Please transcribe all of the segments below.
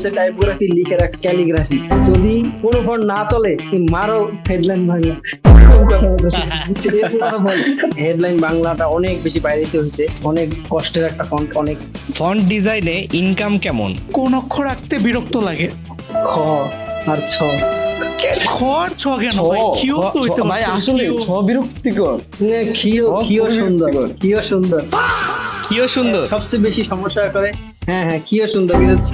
বলছে টাইপোগ্রাফি, লিখে রাখছে ক্যালিগ্রাফি। যদি কোনো ফন্ট না চলে তুই মারো হেডলাইন বাংলা, এরকম কথা বলতেছে। এরকম কথা বলে। হেডলাইন বাংলাটা অনেক বেশি পাইরেসি হয়েছে, অনেক কষ্টের একটা ফন্ট। অনেক ফন্ট ডিজাইনে ইনকাম কেমন? কোন অক্ষর রাখতে বিরক্ত লাগে? খ আর ছ। খ আর ছ কেন ভাই? কিউ তো হইতে ভাই পারে। আসলে কিউ। খিও বিরক্তিকর। খিও খিও সুন্দর, খিও সুন্দর। কিও সুন্দর। সবচেয়ে বেশি সমস্যা করে, হ্যাঁ হ্যাঁ খিও সুন্দর, কিন্তু ছ।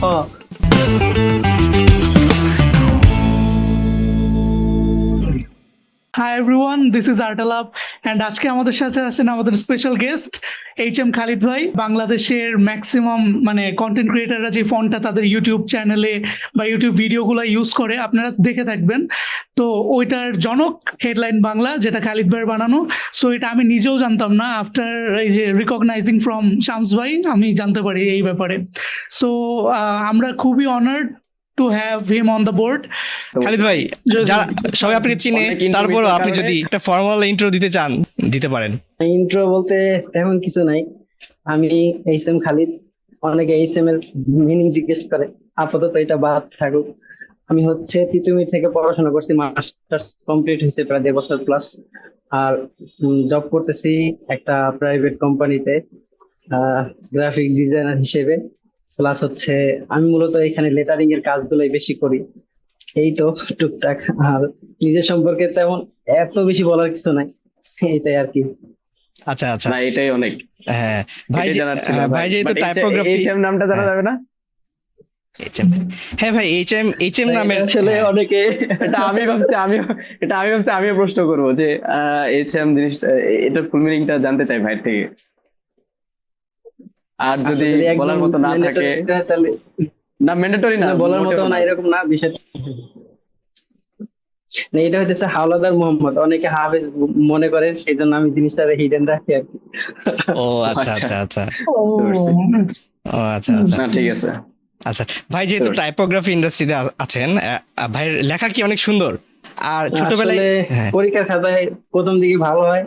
Hi everyone, this is Artalap and আজকে আমাদের সাথে আছেন আমাদের স্পেশাল গেস্ট এইচ.এম. খালিদ ভাই। বাংলাদেশের ম্যাক্সিমাম মানে কন্টেন্ট ক্রিয়েটাররা যে ফন্টটা তাদের ইউটিউব চ্যানেলে বা ইউটিউব ভিডিওগুলো ইউজ করে আপনারা দেখে থাকবেন, তো ওইটার জনক হেডলাইন বাংলা, যেটা খালিদ ভাইয়ের বানানো। সো এটা আমি নিজেও জানতাম না, আফটার এই যে রিকগনাইজিং ফ্রম শামস ভাই আমি জানতে পারি এই ব্যাপারে। সো আমরা খুবই honoured to have him on the board. Khalid ভাই, যারা সবাই আপনাকে চিনে, অনেক intro তারপরও মিস আপনি করা যদি একটা ফর্মাল ইন্ট্রো দিতে চান দিতে পারেন। ইন্ট্রো বলতে তেমন কিছু নাই। আমি এইচ.এম. খালিদ। অনেকে এইচ.এম. এর মিনিং জিজ্ঞেস করে, আপাতত এটা বাদ থাকুক। আমি হচ্ছে তিতুমি থেকে পড়াশোনা করছি, মাস্টার্স কমপ্লিট হয়েছে প্রায় 1.5 বছর প্লাস। আর জব করতেছি একটা প্রাইভেট কোম্পানিতে গ্রাফিক ডিজাইনার হিসেবে। প্লাস হচ্ছে আমি মূলত এখানে লেটারিং এর কাজগুলোই বেশি করি। এই তো টুকটাক। আর নিজের সম্পর্কে তেমন এত বেশি বলার কিছু নাই, এইটাই আর কি। আচ্ছা আচ্ছা, না এটাই অনেক। হ্যাঁ ভাই, এটাই জানার ছিল ভাই যেহেতু টাইপোগ্রাফি, এইচএম নামটা জানা যাবে না? হ্যাঁ ভাই এইচএম নামের আসলে অনেকে এটা আমি ভাবছি আমিও প্রশ্ন করবো যে এইচএম জিনিসটা, এটার ফুল মিনিংটা জানতে চাই ভাই থেকে। আর আচ্ছা, যদি একদম বলার মতো না থাকে, mandatory হয় তাহলে না ম্যান্ডেটরি না, বলার মতো মোটেও না, এরকম না বিষয়টা। না, এটা হচ্ছে হাওলাদার মোহাম্মদ, অনেকে হাফেজ মনে করেন, সেই জন্য আমি জিনিসটা হিডেন রাখি আর কি। ও আচ্ছা আচ্ছা। আচ্ছা আচ্ছা, বুঝতে পারছি। ও আচ্ছা আচ্ছা না ঠিক আছে। আচ্ছা। ভাই যেহেতু বুঝতে টাইপোগ্রাফি ইন্ডাস্ট্রিতে আছেন, ভাইয়ের লেখা কি অনেক সুন্দর? আর ছোটবেলায় আসলে হ্যাঁ, পরীক্ষার খাতায় প্রথম দিকে ভালো হয়,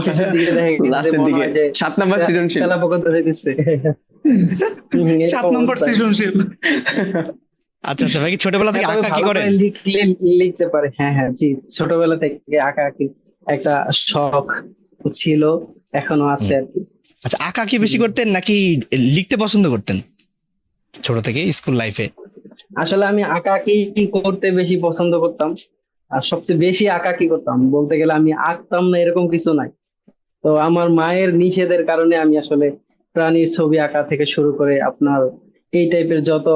শেষের দিকে দেখা গেছে লাস্টের মনে দিকে হয় যে 7 নাম্বার সৃজনশীল। তেলাপোকা ধরে দিচ্ছে। 7 নম্বর সৃজনশীল। আচ্ছা আচ্ছা, ভাই কি ছোটবেলা থেকে আঁকা কি করেন? লিখতে পারে, হ্যাঁ হ্যাঁ জি, ছোটবেলা থেকে আঁকা আঁকি একটা শখ ছিল, এখনো আছে আর কি। আচ্ছা, আঁকা কি বেশি করতেন নাকি লিখতে পছন্দ করতেন ছোট থেকে স্কুল লাইফে? আসলে আমি আঁকাআঁকি করতে বেশি পছন্দ করতাম, আর সবচেয়ে বেশি আঁকাআঁকি করতাম বলতে গেলে। আমি আঁকতাম না এরকম কিছু নাই। তো আমার মায়ের নিষেধের কারণে আমি আসলে প্রাণীর ছবি আঁকা থেকে শুরু করে আপনার এই টাইপের যত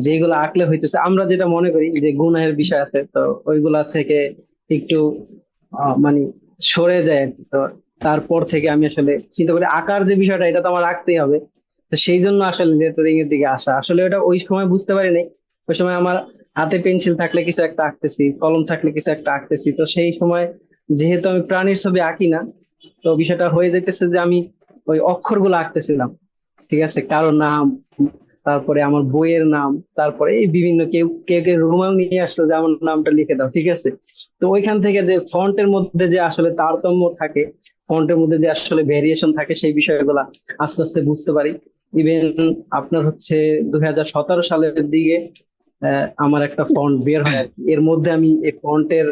যেগুলো আঁকলে হইতেছে, আমরা যেটা মনে করি যে গুনাহের বিষয় আছে, তো ওইগুলা থেকে একটু মানে সরে যায় আর কি। তো তারপর থেকে আমি আসলে চিন্তা করি আঁকার যে বিষয়টা, এটা তো আমার আঁকতেই হবে। তো সেই জন্য আসলে লেটারিং এর দিকে আসা। আসলে ওটা ওই সময় বুঝতে পারি নাই। ওই সময় আমার হাতে পেন্সিল থাকলে কিছু একটা আঁকতেছি, কলম থাকলে কিছু একটা আঁকতেছি। তো সেই সময় যেহেতু আমি প্রাণীর ছবি আঁকি না, তো বিষয়টা হয়ে যাইতেছে যে আমি ওই অক্ষরগুলো আঁকতেছিলাম, ঠিক আছে, কারো নাম, তারপরে আমার বইয়ের নাম, তারপরে এই বিভিন্ন কেউ কেউ কেউ রুমাল নিয়ে আসতো যে আমার নামটা লিখে দাও, ঠিক আছে। তো ওইখান থেকে যে ফন্টের মধ্যে যে আসলে তারতম্য থাকে, ফন্টের মধ্যে যে আসলে ভেরিয়েশন থাকে, সেই বিষয়গুলা আস্তে আস্তে বুঝতে পারি। ইভেন আপনার হচ্ছে 2017 সালের দিকে আমার একটা ফন্ট বের হয় আর কি। এর মধ্যে আমি এই ফন্টের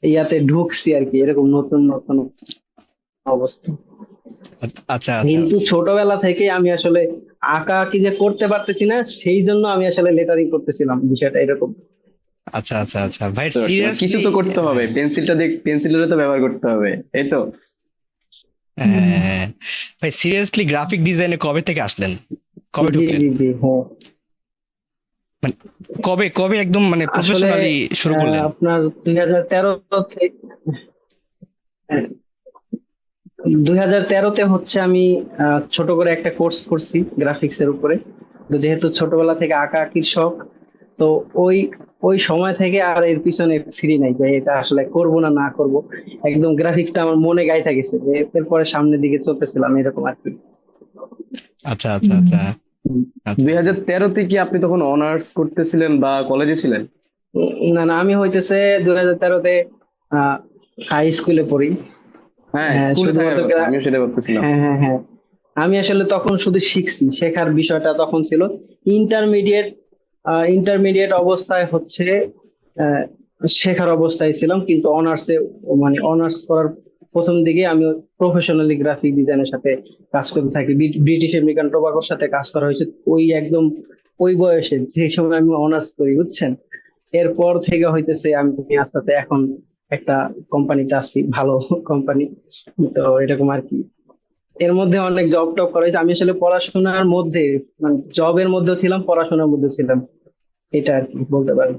ইয়াতে ঢুকছি আর কি, এরকম নতুন নতুন অবস্থা। আচ্ছা আচ্ছা কিন্তু ছোটবেলা থেকে আমি আসলে আঁকা আঁকি যে করতে পারতেছি না, সেই জন্য আমি আসলে লেটারিং করতেছিলাম, বিষয়টা এরকম। আচ্ছা আচ্ছা আচ্ছা ভাই, বুঝতে পারছি। সিরিয়াসলি কিছু তো করতে হবে, পেন্সিলটা তো ব্যবহার করতে হবে, এই তো। হ্যাঁ ভাই, সিরিয়াসলি গ্রাফিক ডিজাইনে কবে থেকে আসলেন? কবে জি ঢুকলেন? জি জি হ্যাঁ। মানে কবে কবে একদম মানে আসলে প্রফেশনালি শুরু করলেন? আপনার 2013 থেকে, 2013-তে হচ্ছে আমি ছোট করে একটা কোর্স করছি গ্রাফিক্স এর উপরে। তো যেহেতু ছোটবেলা থেকে আঁকা আঁকির শখ, তো ওই ওই সময় থেকে আর এর পিছনে ফিরি নাই যে এটা আসলে করব না না করব। একদম গ্রাফিক্সটা আমার মনে গাইথা গেছে, যে এরপরে সামনের দিকে চলতেছিলাম এরকম আর কি। আচ্ছা আচ্ছা আচ্ছা আচ্ছা 2013-তে কি আপনি তখন অনার্স করতেছিলেন বা কলেজে ছিলেন? না না, আমি হইতেছে 2013-তে হাই স্কুলে পড়ি। হ্যাঁ, হ্যাঁ স্কুলে থাকার শুধুমাত্র কথা, আমিও সেটা ভাবতেছিলাম। হ্যাঁ হ্যাঁ হ্যাঁ। আমি আসলে তখন শুধু শিখছি, শেখার বিষয়টা তখন ছিল। ইন্টারমিডিয়েট ইন্টারমিডিয়েট অবস্থায় হচ্ছে আহ, শেখার অবস্থায় ছিলাম, কিন্তু অনার্সে মানে অনার্স করার প্রথম দিকে আমি প্রফেশনালি গ্রাফিক ডিজাইনের সাথে কাজ করতে থাকি। ব্রিটিশ আমেরিকান টোবাকোর সাথে কাজ করা হয়েছে ওই একদম ওই বয়সে, যে সময় আমি অনার্স করি, বুঝছেন। এরপর থেকে হইতেছে আমি আস্তে আস্তে এখন একটা কোম্পানিতে আছি, ভালো কোম্পানি। তো এরকম আর কি। এর মধ্যে অনেক জব টব করা হয়েছে। আমি আসলে পড়াশোনার মধ্যে মানে জবের মধ্যেও ছিলাম, পড়াশোনার মধ্যে ছিলাম, এটা আর কি বলতে পারি।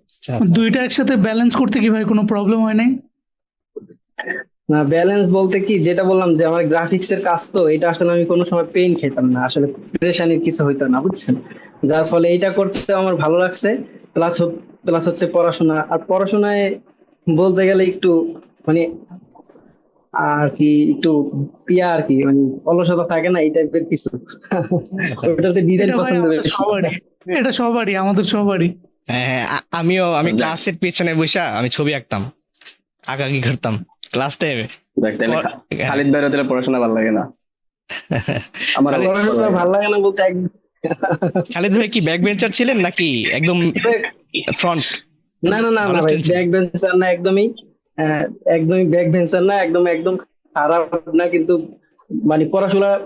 আচ্ছা আচ্ছা। দুইটা একসাথে ব্যালেন্স করতে কি ভাই কোনো প্রবলেম হয় নাই? না, ব্যালেন্স বলতে কি, যেটা বললাম যে আমার গ্রাফিক্স এর কাজ, তো এটা আসলে আমি কোনো সময় পেইন খেতাম না, আসলে প্রেশানির কিছু হইতো না, বুঝছেন। যার ফলে এটা করতে আমার ভালো লাগছে। প্লাস প্লাস হচ্ছে পড়াশোনা, আর পড়াশোনায় বলতে গেলে একটু মানে আর কি একটু আর কি মানে অলসতা থাকে না, এই টাইপের কিছু। আচ্ছা। ওটাতে ডিজাইন এটা ভাই পছন্দ আমাদের বেশি। সবারই, এটা সবারই, আমাদের সবারই। হ্যাঁ হ্যাঁ, আমি যাক, ক্লাসের পেছনে বসে আমি ছবি আঁকতাম, আঁকাআঁকি করতাম ক্লাস টাইমে। যাক, তাহলে খালিদ ভাইয়ের তাহলে পড়াশোনা ভালো লাগে না, আমার খালিদ- অবশ্য ভালো পড়াশোনা লাগে। ভালো লাগে না বলতে খালিদ ভাই কি ব্যাক বেঞ্চার ছিলেন নাকি একদম ফ্রন্ট? না না না না ভালো ভাই, student ছিলেন? ব্যাক বেঞ্চার না একদমই। একদমই ব্যাক বেঞ্চার না, একদম একদম খারাপ না, কিন্তু মানে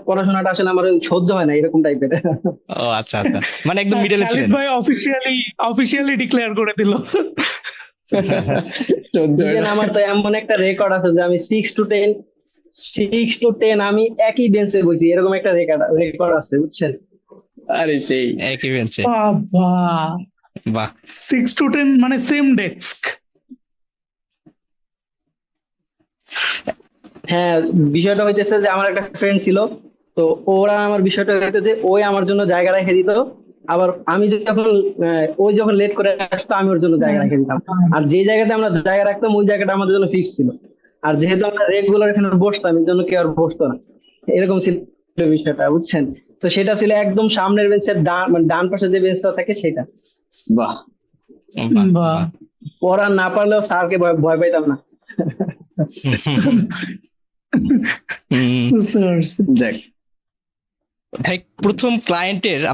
পড়াশোনাটা আসলে আমার ওই সহ্য হয় না, এরকম টাইপের। ও আচ্ছা আচ্ছা, মানে একদম মিডলে খালিদ ছিলেন। ভাই অফিসিয়ালি ডিক্লেয়ার করে দিল। সহ্য হয় ইভেন না। আমার তো এমন একটা রেকর্ড আছে যে আমি 6 to 10 আমি একই বেঞ্চে বসি, এরকম একটা রেকর্ড আছে, বুঝছেন। আরে সেই একই বেঞ্চে, বাবা, বাহ। 6 to 10 মানে সেম ডেস্ক। হ্যাঁ, বিষয়টা হইতেছে যে আমার একটা ফ্রেন্ড ছিল, তো ওরা আমার বিষয়টা হয়েছে যে ওই আমার জন্য জায়গা রেখে দিত, আবার আমি যখন ওই যখন লেট করে আসতো আমি ওর জন্য জায়গা রেখে দিতাম। আর যে জায়গাতে আমরা জায়গা রাখতাম ওই জায়গাটা আমাদের জন্য ফিক্স ছিল। আর যেহেতু আমরা রেগুলার এখানে বসতাম, এর জন্য কেউ আর বসতো না, এরকম ছিল বিষয়টা, বুঝছেন। তো সেটা ছিল একদম সামনের বেঞ্চের ডান মানে ডান পাশে যে বেঞ্চটা থাকে সেটা। বাহ, বাহ, বাহ। বাহ। পড়া না পারলেও স্যারকে ভয় পাইতাম না। হুম। বুঝতে পারছি। যাক, ভাই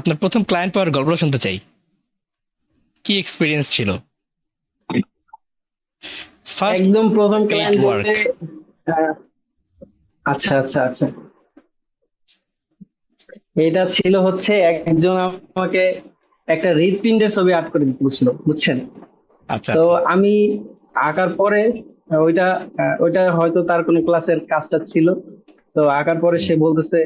আপনার প্রথম ক্লায়েন্ট পাওয়ার গল্পটা শুনতে চাই, কি এক্সপিরিয়েন্স ছিল ফার্স্ট একদম প্রথম paid ক্লায়েন্ট work? বলতে আহ, আচ্ছা আচ্ছা আচ্ছা, এটা ছিল হচ্ছে একজন আমাকে একটা হৃৎপিণ্ডের ছবি আর্ট করে দিতে বলছিল, বুঝছেন। আচ্ছা তো আচ্ছা। আমি আঁকার পরে ওইটা হয়তো তার কোনো ক্লাসের কাজটা ছিল। তো আঁকার পরে সে বলতেছে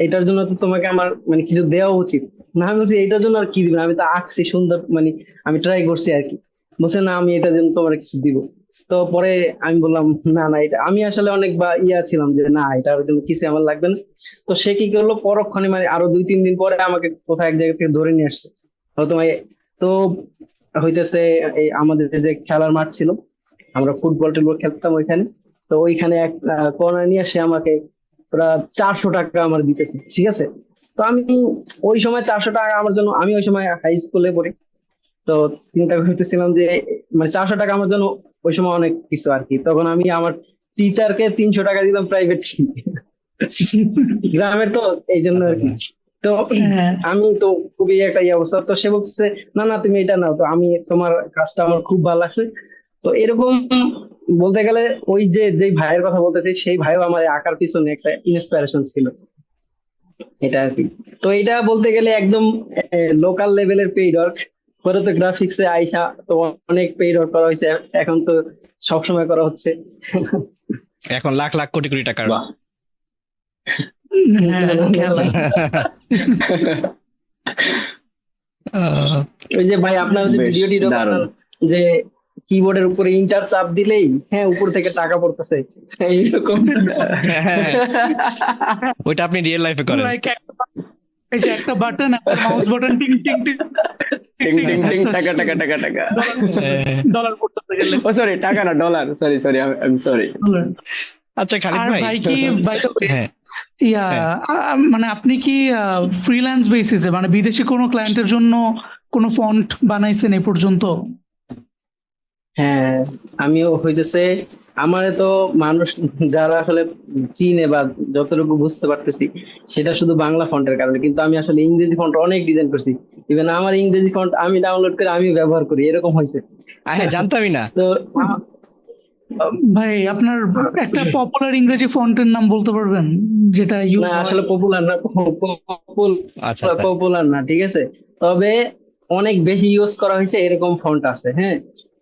এটার জন্য তো তোমাকে আমার মানে কিছু দেওয়া উচিত। না, আমি বলছি এটার জন্য আর কি দিবেন, আমি তো আঁকছি সুন্দর, মানে আমি ট্রাই করছি আর কি। বলছে না, আমি এটার জন্য তোমার কিছু দিব। তো পরে আমি বললাম না না, এটা আমি আসলে অনেক বা ছিলাম যে না, এটার জন্য কিছু আমার লাগবে না। তো সে কি করলো, পরক্ষণে মানে আরো 2-3 দিন পরে আমাকে কোথাও এক জায়গা থেকে ধরে নিয়ে আসছে। তোমায় তো হইতেছে এই আমাদের যে খেলার মাঠ ছিল, আমরা ফুটবল টুটবল খেলতাম ওইখানে। তো ওইখানে এক কর্নার নিয়ে সে আমাকে ওরা 400 টাকা আমার দিতেছে, ঠিক আছে। তো আমি ওই সময় 400 টাকা আমার জন্য, আমি ওই সময় হাই স্কুলে পড়ি, তো চিন্তা করতেছিলাম যে মানে 400 টাকা আমার জন্য ওই সময় অনেক কিছু আর কি। তখন আমি আমার টিচারকে 300 টাকা দিলাম প্রাইভেট, গ্রামের তো, এই জন্য আর কি। তো হ্যাঁ। আমি তো খুবই একটা অবস্থা, তো সে বলছে না না তুমি এটা নাও, তো আমি তোমার কাজটা আমার খুব ভালো লাগছে। তো এরকম বলতে গেলে ওই যে ভাইয়ের কথা বলতেছি, সেই ভাইও আমার এই আঁকার পিছনে একটা ইন্সপিরেশন ছিল, এটা আর কি। তো এটা বলতে গেলে একদম লোকাল লেভেলের পেইড ওয়ার্ক। পরে তো গ্রাফিক্সে আইসা তো অনেক পেইড ওয়ার্ক করা হয়েছে, এখন তো সবসময় করা হচ্ছে। এখন লাখ লাখ কোটি কোটি টাকার। বাহ। হ্যাঁ, খেলা। আহ, ওই যে ভাই আপনার যে বেশ ভিডিওটি দারুণ। যে কিবোর্ডের উপরে ইন্টার চাপ দিলেই হ্যাঁ উপর থেকে টাকা পড়তেছে, এইরকম। হ্যাঁ, ওইটা আপনি রিয়েল লাইফে করেন। Like এই যে একটা বাটন, একটা মাউস বাটন, টিং টিং টিং টিং টিং টিং, টাকা টাকা টাকা টাকা। ডলার পড়তে গেলে। ও সরি, টাকা না, ডলার, সরি সরি, আমি সরি। আচ্ছা খালিদ আর ভাই, ভাই কি ভাই তো হ্যাঁ ইয়া মানে আপনি কি ফ্রিল্যান্স বেসিসে মানে বিদেশি কোনো ক্লায়েন্টের জন্য কোনো ফন্ট বানাইছেন এই পর্যন্ত? হ্যাঁ, আমিও হইতেছে আমারে তো মানুষ যারা আসলে চিনে বা যতটুকু বুঝতে পারতেছি সেটা শুধু বাংলা ফন্টের কারণে, কিন্তু আমি আসলে ইংরেজি ফন্ট অনেক ডিজাইন করছি। ইভেন আমার ইংরেজি ফন্ট আমি ডাউনলোড করে আমি ব্যবহার করি, এরকম হয়েছে। হ্যাঁ, জানতামই না। তো ভাই আপনার একটা পপুলার ইংরেজি ফন্টের নাম বলতে পারবেন যেটা ইউজ না হয়? আসলে পপুলার না, আচ্ছা আচ্ছা। পপুলার না, ঠিক আছে। তবে অনেক বেশি ইউজ করা হয়েছে এরকম ফন্ট আছে, হ্যাঁ,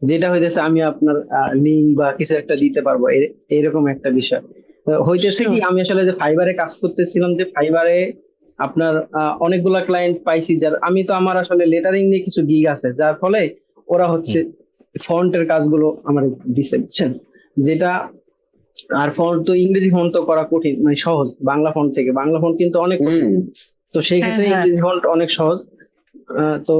যেটা হইতেছে আমি আপনার লিঙ্ক বা কিছু একটা দিতে পারবো, এরকম একটা বিষয়। তো হইতেছে কি, Sure. আমি আসলে যে ফাইবারে কাজ করতেছিলাম, যে ফাইবারে আপনার অনেকগুলা ক্লায়েন্ট পাইছি, যার আমি তো আমার আসলে লেটারিং নিয়ে কিছু গিগ আছে, যার ফলে ওরা হচ্ছে ফন্টের কাজগুলো আমার দিছে, বুঝছেন, যেটা। আর ফন্ট তো ইংরেজি ফন্ট তো করা কঠিন, মানে সহজ বাংলা ফন্ট থেকে, বাংলা ফন্ট কিন্তু অনেক কঠিন। তো সেই হ্যাঁ ক্ষেত্রে হ্যাঁ ইংরেজি ফন্ট অনেক সহজ। তো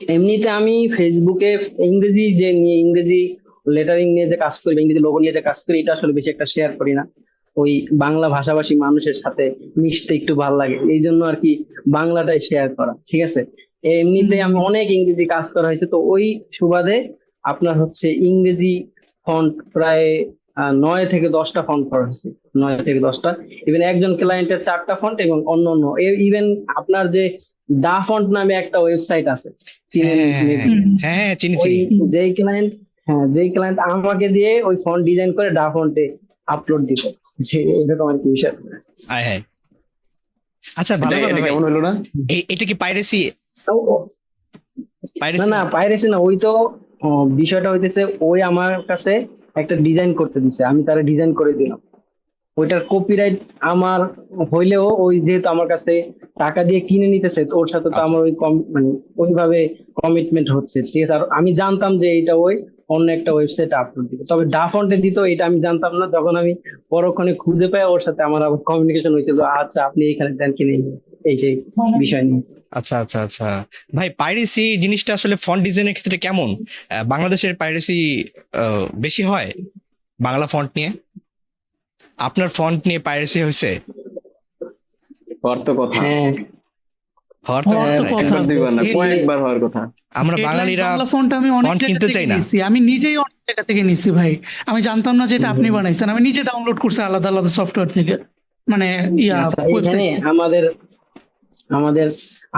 এমনিতে আমি ফেসবুকে ইংরেজি যে নিয়ে, ইংরেজি লেটারিং নিয়ে যে কাজ করি, বা ইংরেজি লোগো নিয়ে যে কাজ করি, এটা আসলে বেশি একটা শেয়ার করি না। ওই বাংলা ভাষাভাষী মানুষের সাথে মিশতে একটু ভালো লাগে, এই জন্য আর কি বাংলাটাই শেয়ার করা, ঠিক আছে। এমনিতে আমি অনেক ইংরেজি কাজ করা হয়েছে, তো ওই সুবাদে আপনার হচ্ছে ইংরেজি ফন্ট প্রায় 9 থেকে 10টা ফন্ট করা হয়েছে, 9 থেকে 10টা। ইভেন একজন ক্লায়েন্টের 4টা ফন্ট, এবং অন্য অন্য ইভেন আপনার যে দা ফন্ট নামে একটা ওয়েবসাইট আছে, চিনেন হ্যাঁ হ্যাঁ maybe। হুম, হ্যাঁ হ্যাঁ, চিনি ওই চিনি। যেই ক্লায়েন্ট, হ্যাঁ যেই ক্লায়েন্ট আমাকে দিয়ে ওই ফন্ট ডিজাইন করে ডা ফন্টে আপলোড দিত, যে এরকম আর কি বিষয়। হ্যাঁ হ্যাঁ। আচ্ছা, ভালো এটা কথা এটা ভাই। কেমন হলো না? এটা কি পাইরেসি? না পাইরেসি না, পাইরেসি না, ওই তো বিষয়টা হইতেছে, ওই আমার কাছে একটা ডিজাইন করতে দিছে, আমি তারা ডিজাইন করে দিলাম। ওইটার কপিরাইট আমার হইলেও, ওই যেহেতু আমার কাছে টাকা দিয়ে কিনে নিতেছে, তো ওর সাথে তো আচ্ছা। আমার ওই মানে ওইভাবে কমিটমেন্ট হচ্ছে, ঠিক আছে। আর আমি জানতাম যে এটা ওই অন্য একটা ওয়েবসাইটে আপলোড দিবে, তবে ডা ফন্টে দিত এটা আমি জানতাম না। যখন আমি পরক্ষণে খুঁজে পাই, ওর সাথে আমার আবার কমিউনিকেশন হয়েছিল, আচ্ছা আপনি এখানে দেন কিনে নিন, এই সেই বিষয় নিয়ে। আচ্ছা আচ্ছা আচ্ছা। ভাই, পাইরেসি জিনিসটা আসলে ফন্ট ডিজাইনের ক্ষেত্রে কেমন? বাংলাদেশের পাইরেসি বেশি হয় বাংলা ফন্ট নিয়ে? আপনার ফন্ট নিয়ে পাইরেসি হয়েছে? হওয়ার তো কথা, হ্যাঁ হওয়ার তো হওয়ার তো কথা, তাই না? কথা। একবার দুইবার না, এই- কয়েকবার হওয়ার কথা। আমরা Headline বাঙালিরা বাংলা ফন্ট আমি অনেক ফন্ট জায়গা কিনতে থেকে চাই না। নিছি, আমি নিজেই অনেক জায়গা থেকে নিছি ভাই। আমি জানতাম না যে এটা আপনি বানাইছেন, আমি নিজে ডাউনলোড করছি আলাদা আলাদা সফটওয়্যার থেকে, মানে আচ্ছা, এখানে ওয়েবসাইট। আমাদের আমাদের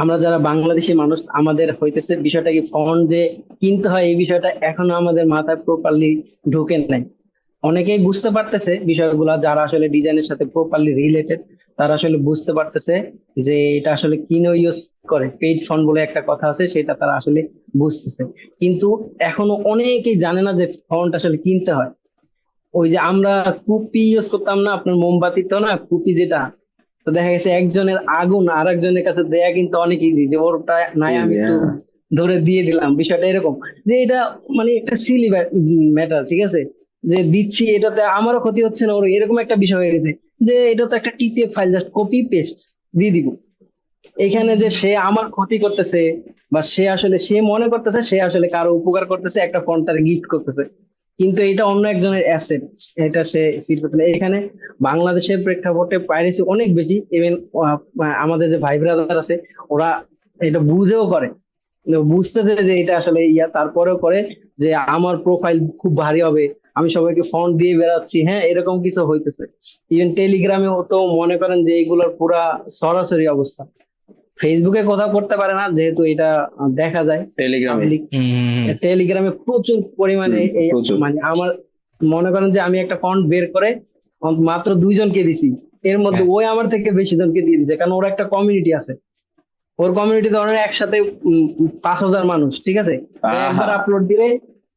আমরা যারা বাংলাদেশি মানুষ, আমাদের হইতেছে বিষয়টা কি, ফন্ট যে কিনতে হয় এই বিষয়টা এখনো আমাদের মাথায় প্রপারলি ঢোকে নাই। অনেকেই বুঝতে পারতেছে বিষয়গুলা, যারা আসলে ডিজাইনের সাথে প্রপারলি রিলেটেড, তারা আসলে বুঝতে পারতেছে যে এটা আসলে কিনো ইউজ করে, পেইড ফন্ট বলে একটা কথা আছে, সেটা তারা আসলে বুঝতেছে। কিন্তু এখনো অনেকেই জানে না যে ফন্ট আসলে কিনতে হয়। ওই যে আমরা কুপি ইউজ করতাম না, আপনার মোমবাতি তো না, কুপি যেটা, তো দেখা গেছে একজনের আগুন আর একজনের কাছে দেয়া কিন্তু অনেক ইজি, যে ওরটা নাই আমি একটু ধরে দিয়ে দিলাম, বিষয়টা এরকম। যে এটা মানে একটা সিলি ম্যাটার, ঠিক আছে, যে দিচ্ছি এটাতে আমারও ক্ষতি হচ্ছে না, ওর এরকম একটা বিষয় হয়ে গেছে, যে এটা তো একটা PDF file, just copy paste দিয়ে দিব। এখানে যে সে আমার ক্ষতি করতেছে, বা সে আসলে সে মনে করতেছে সে আসলে কারো উপকার করতেছে, একটা ফন্ট তার গিফট করতেছে, কিন্তু এটা অন্য একজনের অ্যাসেট, এটা সে ফিল করতে না। এখানে বাংলাদেশের প্রেক্ষাপটে পাইরেসি অনেক বেশি। ইভেন আমাদের যে ভাই ব্রাদার আছে, ওরা এটা বুঝেও করে, বুঝতেছে যে এটা আসলে ইয়া, তারপরেও করে যে আমার প্রোফাইল খুব ভারী হবে, আমি সবাইকে ফন্ট দিয়ে বেড়াচ্ছি, হ্যাঁ এরকম কিছু হইতেছে। ইভেন টেলিগ্রামেও তো মনে করেন যে এইগুলোর পুরা সরাসরি অবস্থা। ফেসবুকে কথা করতে পারে না, যেহেতু এটা দেখা যায় টেলিগ্রামে পাবলিক। হুম। টেলিগ্রামে প্রচুর পরিমাণে এই প্রচুর। মানে আমার মনে করেন যে আমি একটা ফন্ট বের করে মাত্র 2 জনকে দিছি, এর মধ্যে ওই আমার থেকে বেশি জনকে দিয়ে দিছে, কারণ ওর একটা কমিউনিটি আছে। ওর কমিউনিটি ধরেন একসাথে 5,000 মানুষ, ঠিক আছে, তো আহা। একবার আপলোড দিলে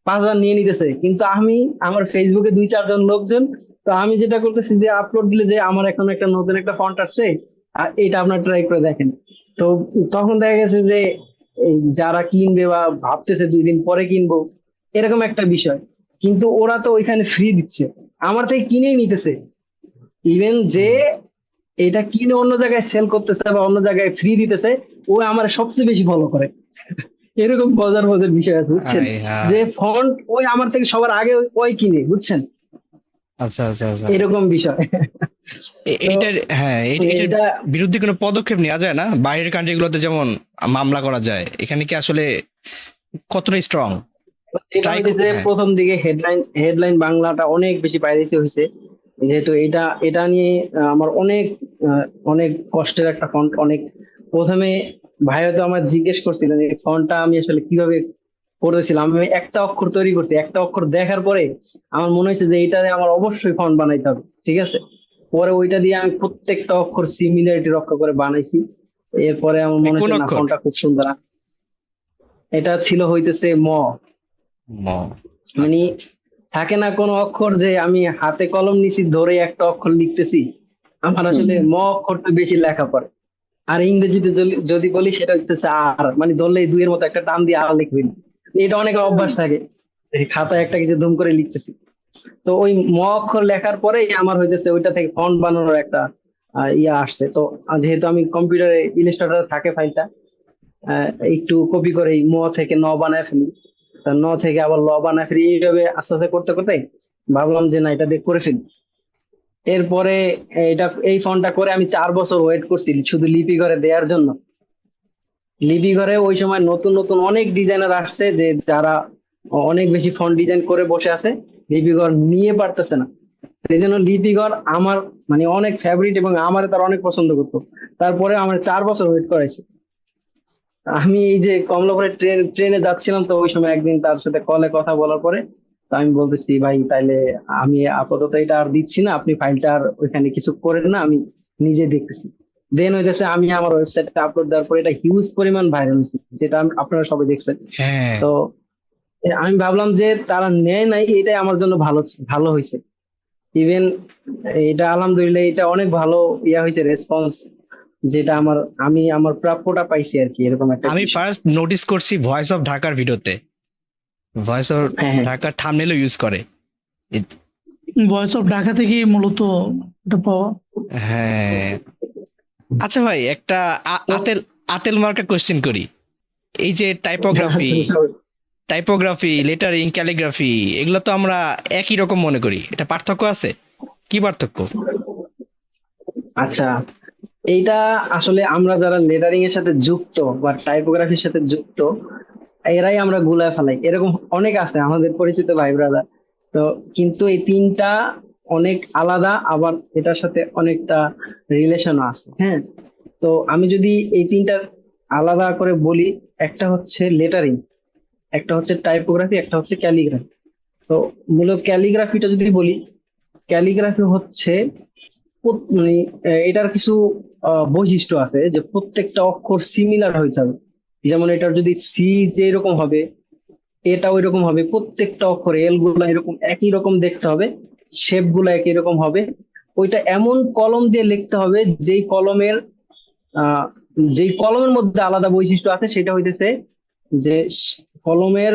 5,000 নিয়ে নিতেছে, কিন্তু আমি আমার ফেসবুকে 2-4 জন লোকজন, তো আমি যেটা করতেছি যে আপলোড দিলে যে আমার এখন একটা নতুন একটা ফন্ট আসছে, আর এটা আপনার ট্রাই করে দেখেন। তো তখন দেখা গেছে যে এই যারা কিনবে বা ভাবতেছে 2 দিন পরে কিনবো, এরকম একটা বিষয়, কিন্তু ওরা তো ওইখানে ফ্রি দিচ্ছে, আমার থেকে কিনেই নিতেছে। ইভেন যে এটা কিনে অন্য জায়গায় সেল করতেছে বা অন্য জায়গায় ফ্রি দিতেছে, ও আমার সবচেয়ে বেশি ফলো করে। এরকম মজার মজার বিষয় আছে, বুঝছেন, আরে হ্যাঁ। যে ফন্ট ওই আমার থেকে সবার আগে ওই কিনে, বুঝছেন, আচ্ছা আচ্ছা আচ্ছা। এরকম বিষয়। এইটার হ্যাঁ, এটার এটা বিরুদ্ধে কোনো পদক্ষেপ নেওয়া যায় না? বাইরের কান্ট্রিগুলোতে যেমন মামলা করা যায়, এখানে কি আসলে কতটা স্ট্রং? এটা ট্রাই হইতেছে হ্যাঁ প্রথম দিকে হেডলাইন বাংলাটা অনেক বেশি পাইরেসি হয়েছে, যেহেতু এটা নিয়ে আমার অনেক কষ্টের একটা ফন্ট। অনেক প্রথমে ভাই হয়তো আমার জিজ্ঞেস করছিলেন এই ফন্টটা আমি আসলে কিভাবে করেছিলাম। আমি একটা অক্ষর তৈরি করছি, একটা অক্ষর দেখার পরে আমার মনে হয়েছে যে এইটারে আমার অবশ্যই ফন্ট বানাইতে হবে, ঠিক আছে। পরে ওইটা দিয়ে আমি প্রত্যেকটা অক্ষর সিমিলারিটি রক্ষা করে বানাইছি। এরপরে আমার ভাই মনে কোন হয়েছে না, অক্ষর? ফন্টটা খুব সুন্দর। এটা ছিল হইতেছে ম। ম। মানে আচ্ছা আচ্ছা। থাকে না কোন অক্ষর যে আমি হাতে কলম নিছি ধরে একটা অক্ষর লিখতেছি, আমার হুম। আসলে ম অক্ষরটা বেশি লেখা পড়ে। আর ইংরেজিতে যদি বলি সেটা হচ্ছে আর, মানে ধরলেই দুইয়ের মতো একটা টান দিয়ে আর লিখবি। এটা অনেকের অভ্যাস থাকে, এই খাতায় একটা কিছু ধুম করে লিখতেছি। তো ওই ম অক্ষর লেখার পরেই আমার হইতেছে ওইটা থেকে ফন্ট বানানোর একটা ইয়া আসছে। তো যেহেতু আমি কম্পিউটারে ইলাস্ট্রেটরে থাকে ফাইলটা, একটু কপি করে এই ম থেকে ন বানায় ফেলি, তা ন থেকে আবার ল বানায় ফেলি, এইভাবে আস্তে আস্তে করতে করতে ভাবলাম যে না, এটা দিয়ে করে ফেলি। এরপরে এই ফোনটা করে আমি 4 বছর ওয়েট করছি শুধু লিপি করে দেওয়ার জন্য। লিপি ঘরে ওই সময় নতুন নতুন অনেক ডিজাইনার আসছে যে যারা অনেক বেশি ফন্ট ডিজাইন করে বসে আছে, লিপি ঘর নিয়ে পারতেছে না। এই জন্য লিপি ঘর আমার মানে অনেক ফেভারিট এবং আমার তার অনেক পছন্দ করতো। তারপরে আমার 4 বছর ওয়েট করাইছে। আমি এই যে কমলাপুরে ট্রেনে যাচ্ছিলাম, তো ওই সময় একদিন তার সাথে কলে কথা বলার পরে তো আমি বলতেছি, ভাই তাইলে আমি আপাতত এটা আর দিচ্ছি না, আপনি ফাইলটা আর ওইখানে কিছু করেন না, আমি নিজে দেখতেছি। দেন হইতেছে আমি আমার ওয়েবসাইটে আপলোড দেওয়ার পরে এটা হিউজ পরিমাণ ভাইরাল হয়েছে, যেটা আপনারা সবাই দেখছেন। হ্যাঁ তো আমি ভাবলাম যে তারা নেয় নাই, এটাই আমার জন্য ভালো ভালো হয়েছে। ইভেন এটা আলহামদুলিল্লাহ এটা অনেক ভালো ইয়া হয়েছে রেসপন্স, যেটা আমি আমার প্রাপ্যটা পাইছি আর কি, এরকম একটা আমি বিষয়। ফার্স্ট নোটিস করছি ভয়েস অফ ঢাকার ভিডিওতে, ভয়েস অফ হ্যাঁ, হ্যাঁ। ঢাকার থাম্বনেলও ইউজ করে। ভয়েস অফ ঢাকা থেকে মূলত এটা পাওয়া। হ্যাঁ। আচ্ছা ভাই একটা আতেল আতেল মার্কা কোশ্চেন করি। এই যে টাইপোগ্রাফি, লেটারিং, ক্যালিগ্রাফি, এগুলো তো আমরা একই রকম মনে করি, এটা পার্থক্য আছে? কি পার্থক্য? আচ্ছা, এইটা আসলে আমরা যারা লেটারিং এর সাথে যুক্ত বা টাইপোগ্রাফির সাথে যুক্ত, এরাই আমরা গুলায় ফেলাই। এরকম অনেক আছে আমাদের পরিচিত ভাই ব্রাদার। তো কিন্তু এই তিনটা অনেক আলাদা, আবার এটার সাথে অনেকটা রিলেশন আছে। হ্যাঁ, তো আমি যদি এই তিনটা আলাদা করে বলি, একটা হচ্ছে লেটারিং, একটা হচ্ছে টাইপোগ্রাফি, একটা হচ্ছে ক্যালিগ্রাফি। তো মূলত ক্যালিগ্রাফিটা যদি বলি, ক্যালিগ্রাফি হচ্ছে মানে এটার কিছু বৈশিষ্ট্য আছে যে প্রত্যেকটা অক্ষর সিমিলার হইতে হবে। যেমন এটার যদি সি যে এরকম হবে, এটা ওই রকম হবে, প্রত্যেকটা অক্ষরে এল গুলা এরকম একই রকম দেখতে হবে, শেপ গুলা একই রকম হবে। ওইটা এমন কলম দিয়ে লিখতে হবে আহ যেই কলমের মধ্যে আলাদা বৈশিষ্ট্য আছে, সেটা হইতেছে যে কলমের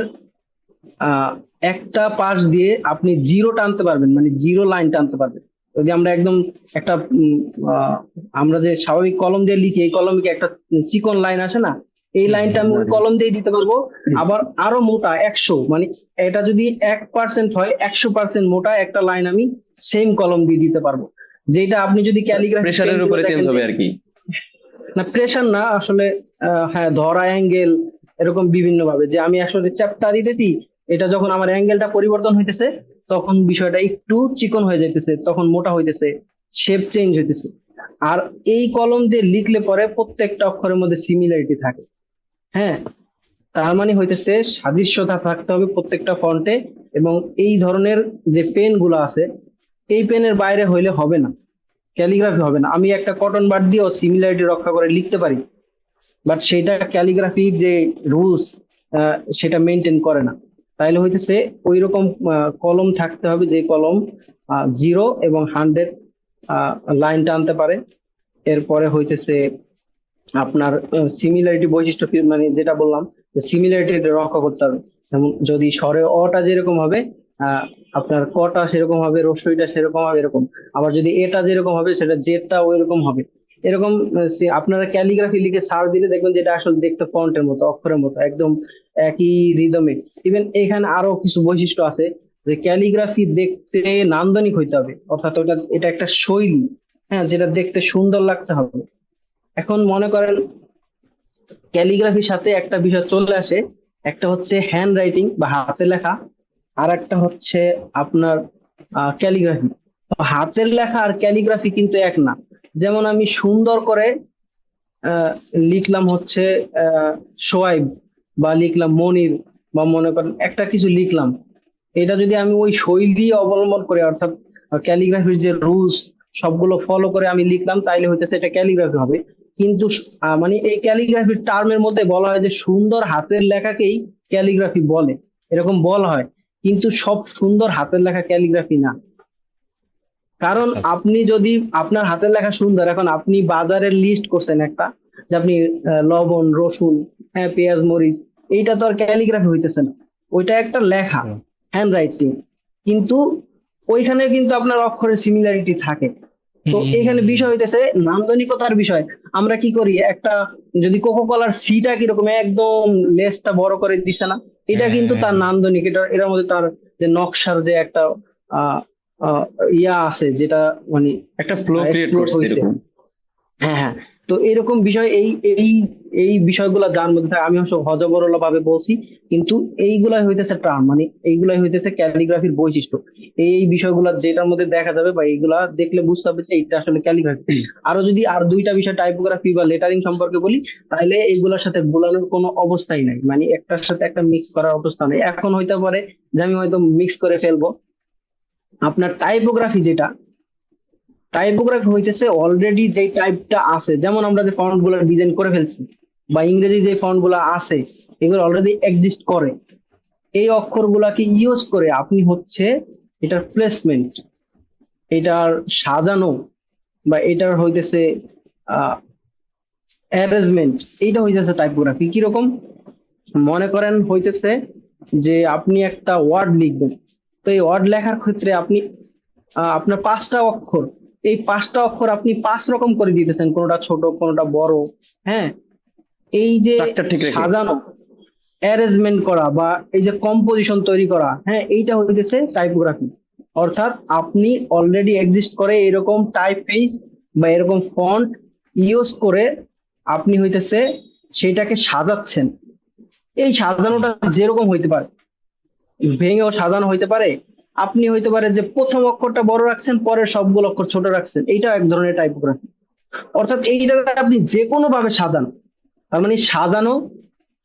আহ একটা পাশ দিয়ে আপনি জিরো টানতে পারবেন, মানে জিরো লাইন টানতে পারবেন। যদি আমরা একদম একটা আমরা যে স্বাভাবিক কলম দিয়ে লিখি, এই কলমে কি একটা চিকন লাইন আসে না, এই লাইনটা আমি ওই কলম দিয়ে দিতে পারবো। আবার আরো মোটা 100, মানে এটা যদি 1% হয়, 100% মোটা একটা লাইন আমি সেম কলম দিয়ে দিতে পারবো। যেটা আপনি যদি ক্যালিগ্রাফি প্রেসারের উপরে চেঞ্জ হবে আর কি। না, প্রেশার না আসলে, হ্যাঁ ধরা অ্যাঙ্গেল এরকম বিভিন্ন ভাবে, যে আমি আসলে চ্যাপটা দিতেছি, এটা যখন আমার অ্যাঙ্গেলটা পরিবর্তন হইতেছে তখন বিষয়টা একটু চিকন হয়ে যাইতেছে, তখন মোটা হইতেছে, শেপ চেঞ্জ হইতেছে। আর এই কলম দিয়ে লিখলে পরে প্রত্যেকটা অক্ষরের মধ্যে সিমিলারিটি থাকে। হ্যাঁ, তার মানে হইতেছে সাদৃশ্যতা থাকতে হবে প্রত্যেকটা ফন্টে। এবং এই ধরনের যে পেন গুলো আছে, এই পেনের বাইরে হইলে হবে না, ক্যালিগ্রাফি হবে না। আমি একটা কটন বাড দিয়েও সিমিলারিটি রক্ষা করে লিখতে পারি, বাট সেটা ক্যালিগ্রাফি যে রুলস সেটা মেনটেন করে না। তাইলে হইতেছে ওই রকম কলম থাকতে হবে, যে কলম 0 এবং 100 লাইন টানতে পারে। এরপরে হইতেছে আপনার সিমিলারিটি বৈশিষ্ট্য মানে যেটা বললাম, সিমিলারিটি রক্ষা করতে হবে। যেমন যদি স্বরে অটা যেরকম হবে, আহ আপনার কটা সেরকম হবে, রস্বইটা সেরকম হবে এরকম। আবার যদি এটা যেরকম হবে, সেটা জেডটা ওই রকম হবে। এরকম আপনারা ক্যালিগ্রাফি লিখে সার্চ দিলে দেখবেন যেটা আসলে দেখতে ফন্টের মতো, অক্ষরের মতো একদম একই রিদমে। ইভেন এখানে আরো কিছু বৈশিষ্ট্য আছে, যে ক্যালিগ্রাফি দেখতে নান্দনিক হইতে হবে, অর্থাৎ এটা একটা শৈলী। হ্যাঁ, যেটা দেখতে সুন্দর লাগতে হবে। এখন মনে করেন ক্যালিগ্রাফির সাথে একটা বিষয় চলে আসে, একটা হচ্ছে হ্যান্ড রাইটিং বা হাতে লেখা, আর একটা হচ্ছে আপনার ক্যালিগ্রাফি। হাতের লেখা আর ক্যালিগ্রাফি কিন্তু এক না। যেমন আমি সুন্দর করে আহ, লিখলাম হচ্ছে সোয়াইব, বা লিখলাম মনির, বা মনে করেন একটা কিছু লিখলাম, এটা যদি আমি ওই শৈলী অবলম্বন করে, অর্থাৎ ক্যালিগ্রাফির যে রুলস সবগুলো ফলো করে আমি লিখলাম, তাইলে হইতেছে এটা ক্যালিগ্রাফি হবে। কিন্তু মানে এই ক্যালিগ্রাফির টার্মের মধ্যে বলা হয় যে সুন্দর হাতের লেখাকেই ক্যালিগ্রাফি বলে, এরকম বলা হয়। কিন্তু সব সুন্দর হাতের লেখা ক্যালিগ্রাফি না। কারণ আচ্ছা আচ্ছা। আপনি যদি আপনার হাতের লেখা সুন্দর, এখন আপনি বাজারের লিস্ট করছেন একটা, যে আপনি লবণ, রসুন, হ্যাঁ, পেঁয়াজ, মরিচ, এইটা তো আর ক্যালিগ্রাফি হইতেছে না, ওইটা একটা লেখা, হুম, হ্যান্ড রাইটিং। কিন্তু ওইখানে কিন্তু আপনার অক্ষরের সিমিলারিটি থাকে। হুম, তো হুম, এখানে হুম, হুম। বিষয় হইতেছে নান্দনিকতার বিষয়। আমরা কি করি, একটা যদি কোকো কলার সিটা কিরকম একদম লেসটা বড় করে দিছে না, এটা হ্যাঁ, কিন্তু হ্যাঁ, তার হ্যাঁ। নান্দনিক, এটা এটার মধ্যে তার যে নকশার যে একটা আহ আহ, ইয়া আছে, যেটা মানে একটা ফ্লো ক্রিয়েট এক্সপ্লোর করছে হয়েছে। এরকম। হ্যাঁ, হ্যাঁ। তো এরকম বিষয়, এই এই বিষয়গুলো যার মধ্যে থাকে, আমি অবশ্য হজবরল ভাবে বলছি, কিন্তু এইগুলাই হইতেছে টার্ম, মানে এইগুলাই হইতেছে ক্যালিগ্রাফির বৈশিষ্ট্য। এই বিষয়গুলো যেটার মধ্যে দেখা যাবে বা এইগুলা দেখলে বুঝতে হবে যে এটা আসলে ক্যালিগ্রাফি। আরো যদি আর দুইটা বিষয় টাইপোগ্রাফি বা লেটারিং সম্পর্কে বলি, তাহলে এইগুলোর সাথে গোলানোর কোনো অবস্থাই নাই, মানে একটার সাথে একটা মিক্স করার অবস্থা নেই। এখন হইতে পারে যে আমি হয়তো মিক্স করে ফেলবো। আপনার টাইপোগ্রাফি যেটা, টাইপোগ্রাফি হইতেছে অলরেডি যে টাইপটা আছে, যেমন আমরা যে ফন্ট গুলো ডিজাইন করে ফেলছি, বা ইংরেজি যে ফন্ট গুলো আছে, এগুলো অলরেডি এক্সিস্ট করে। এই অক্ষরগুলাকে ইউজ করে আপনি হচ্ছে এটার প্লেসমেন্ট, এটার সাজানো, বা এটার হইতেছে অ্যারেঞ্জমেন্ট, এইটা হইতেছে টাইপোগ্রাফি। কিরকম, মনে করেন হইতেছে যে আপনি একটা ওয়ার্ড লিখবেন, তো এই ওয়ার্ড লেখার ক্ষেত্রে আপনি আপনার 5টা অক্ষর, এই 5টা অক্ষর আপনি 5 রকম করে দিতেছেন, কোনোটা ছোট কোনোটা বড়। হ্যাঁ, এই যে স্ট্রাকচার ঠিক রেখে। সাজানো, অ্যারেঞ্জমেন্ট করা, বা এই যে কম্পোজিশন তৈরি করা, হ্যাঁ, এইটা হইতেছে টাইপোগ্রাফি। অর্থাৎ আপনি অলরেডি এক্সিস্ট করে এরকম টাইপ ফেস বা এরকম ফন্ট ইউজ করে আপনি হইতেছে সেটাকে সাজাচ্ছেন। এই সাজানোটা যেরকম হইতে পারে, ভেঙেও সাজানো হইতে পারে। আপনি হইতে পারে যে প্রথম অক্ষরটা বড় রাখছেন, পরে সবগুলো অক্ষর ছোট রাখছেন, এইটা এক ধরনের টাইপোগ্রাফি। অর্থাৎ এইটাকে আপনি যে কোনো ভাবে সাজান, তার মানে সাজানো।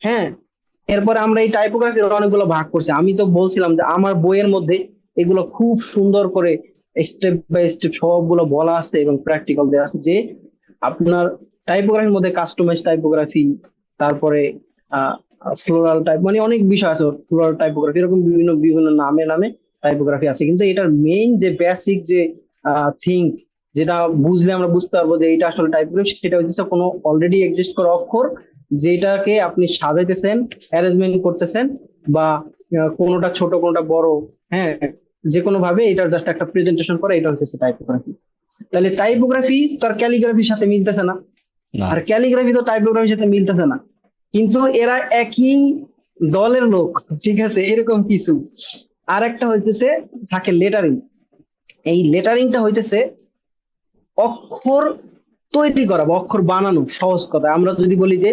হ্যাঁ, এরপরে আমরা এই টাইপোগ্রাফির অনেকগুলো ভাগ করছি। আমি তো বলছিলাম যে আমার বইয়ের মধ্যে এগুলো খুব সুন্দর করে স্টেপ বাই স্টেপ সবগুলো বলা আছে এবং প্র্যাকটিক্যাল দেওয়া আছে, যে আপনার টাইপোগ্রাফির মধ্যে কাস্টমাইজ টাইপোগ্রাফি, তারপরে ফ্লোরাল টাইপ, মানে অনেক বিষয় আছে, ফ্লোরাল টাইপোগ্রাফি, এরকম বিভিন্ন বিভিন্ন নামে নামে টাইপোগ্রাফি আছে। কিন্তু এটার মেইন যে বেসিক যে থিঙ্ক, যেটা বুঝলে আমরা বুঝতে পারবো যে এটা আসলে টাইপোগ্রাফি, সেটা হচ্ছে কোনো অলরেডি এক্সিস্ট করা অক্ষর, যেটাকে আপনি সাজাইতেছেন, অ্যারেঞ্জমেন্ট করতেছেন, বা কোনোটা ছোট কোনোটা বড়, হ্যাঁ, যে কোনো ভাবে এটার জাস্ট একটা প্রেজেন্টেশন করে, এটা হচ্ছে টাইপোগ্রাফি। তাহলে টাইপোগ্রাফি তার ক্যালিগ্রাফির সাথে মিলতেছে না, না। আর ক্যালিগ্রাফি তো টাইপোগ্রাফির সাথে মিলতেছে না, কিন্তু এরা একই দলের লোক, ঠিক আছে, এরকম কিছু। আর একটা হইতেছে থাকে লেটারিং। এই লেটারিংটা হইতেছে অক্ষর তৈরি করা বা অক্ষর বানানো। সহজ কথা আমরা যদি বলি যে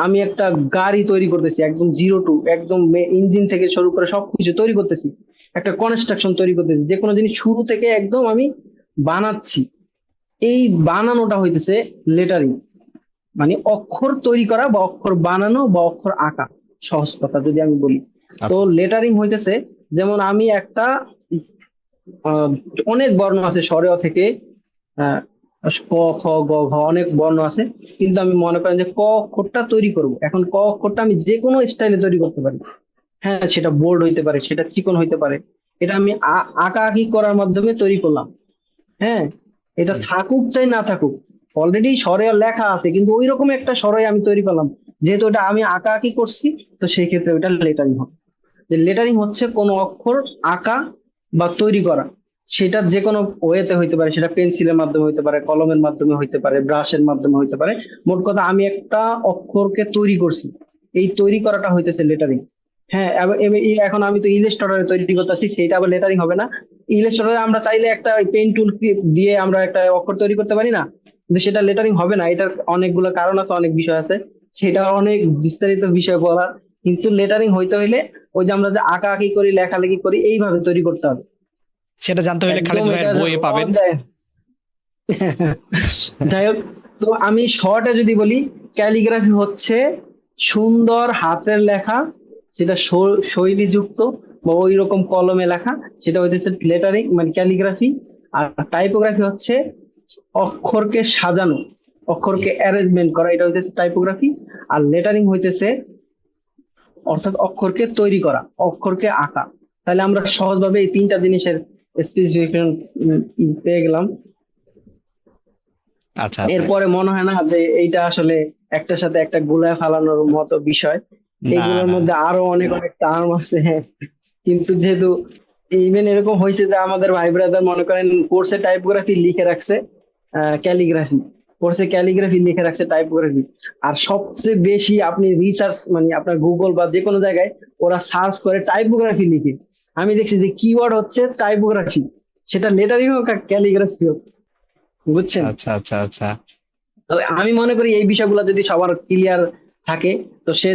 আমি একটা গাড়ি তৈরি করতেছি, একদম জিরো টু, একদম ইঞ্জিন থেকে শুরু করে সবকিছু তৈরি করতেছি, একটা কনস্ট্রাকশন তৈরি করতেছি, যে কোনো জিনিস শুরু থেকে একদম আমি বানাচ্ছি, এই বানানোটা হইতেছে লেটারিং, মানে অক্ষর তৈরি করা বা অক্ষর বানানো বা অক্ষর আঁকা। সহজ কথা যদি আমি বলি, তো আচ্ছা আচ্ছা। লেটারিং হইতেছে যেমন আমি একটা আহ, অনেক বর্ণ আছে স্বরেও থেকে, আহ, ক, খ, গ, ঘ, অনেক বর্ণ আছে, কিন্তু আমি মনে করেন যে ক অক্ষরটা তৈরি করব, এখন ক অক্ষরটা আমি যে কোনো স্টাইলে তৈরি করতে পারি। হ্যাঁ, সেটা বোল্ড হইতে পারে, সেটা চিকন হইতে পারে, এটা আমি আঁকা আঁকি করার মাধ্যমে তৈরি করলাম। হ্যাঁ, এটা হুম। থাকুক চাই না থাকুক, অলরেডি স্বরে লেখা আছে, কিন্তু ওই রকম একটা স্বরে আমি তৈরি করলাম, যেহেতু এটা আমি আঁকা আঁকি করছি, তো সেই ক্ষেত্রে ওটা লেটারিং হবে। যে লেটারিং হচ্ছে কোনো অক্ষর আঁকা বা তৈরি করা, সেটা যে কোনো ওয়েতে হইতে পারে, সেটা পেন্সিলের মাধ্যমে হইতে পারে, কলমের মাধ্যমে হইতে পারে, ব্রাশের মাধ্যমে হইতে পারে। মোট কথা আমি একটা অক্ষরকে তৈরি করছি, এই তৈরি করাটা হইতেছে লেটারিং। হ্যাঁ, এখন আমি তো ইলাস্ট্রেটরে তৈরি করতেছি, সেটা আবার লেটারিং হবে না। ইলাস্ট্রেটরে আমরা চাইলে একটা পেন টুল দিয়ে আমরা একটা অক্ষর তৈরি করতে পারি না, কিন্তু সেটা লেটারিং হবে না। এটার অনেকগুলো কারণ আছে, অনেক বিষয় আছে, সেটা অনেক বিস্তারিত বিষয় বলা, কিন্তু লেটারিং হইতে হইলে ওই যে আমরা যে আঁকা আঁকি করি লেখালেখি করি এইভাবে তৈরি করতে হবে। সেটা জানতে হলে খালিদ একদম ভাইয়ের এটা বইয়ে পাবেন। যাই হোক, তো আমি শর্টে যদি বলি, ক্যালিগ্রাফি হচ্ছে সুন্দর হাতের লেখা, সেটা শৈলীযুক্ত বা ওই রকম কলমে লেখা, সেটা হইতেছে লেটারিং মানে ক্যালিগ্রাফি। আর টাইপোগ্রাফি হচ্ছে অক্ষরকে সাজানো, অক্ষরকে অ্যারেঞ্জমেন্ট করা, এটা হইতেছে টাইপোগ্রাফি। আর লেটারিং হইতেছে অর্থাৎ অক্ষরকে তৈরি করা, অক্ষরকে আঁকা। তাহলে আমরা সহজভাবে এই তিনটা জিনিসের স্পেসিফিকেশন পেয়ে গেলাম। আচ্ছা আচ্ছা। এরপরে মনে হয় না যে এইটা আসলে একটার সাথে একটা গুলায় ফালানোর মতো বিষয়, না এইগুলোর না, মধ্যে আরো অনেক অনেক টার্ম আছে। কিন্তু যেহেতু ইভেন এরকম হয়েছে যে আমাদের ভাই ব্রাদার মনে করেন কোর্সে টাইপোগ্রাফি লিখে রাখছে ক্যালিগ্রাফি, কোর্সে ক্যালিগ্রাফি লিখে রাখছে টাইপোগ্রাফি। আর সবচেয়ে বেশি আপনি রিসার্চ মানে আপনার গুগল বা যে কোনো জায়গায় ওরা সার্চ করে টাইপোগ্রাফি লিখে, আমি দেখছি যে কিওয়ার্ড হচ্ছে টাইপোগ্রাফি, সেটা লেটারিং হোক আর ক্যালিগ্রাফি হোক, বুঝছেন? আচ্ছা আচ্ছা আচ্ছা। তবে আমি মনে করি এই বিষয়গুলো যদি সবার ক্লিয়ার থাকে, তো সে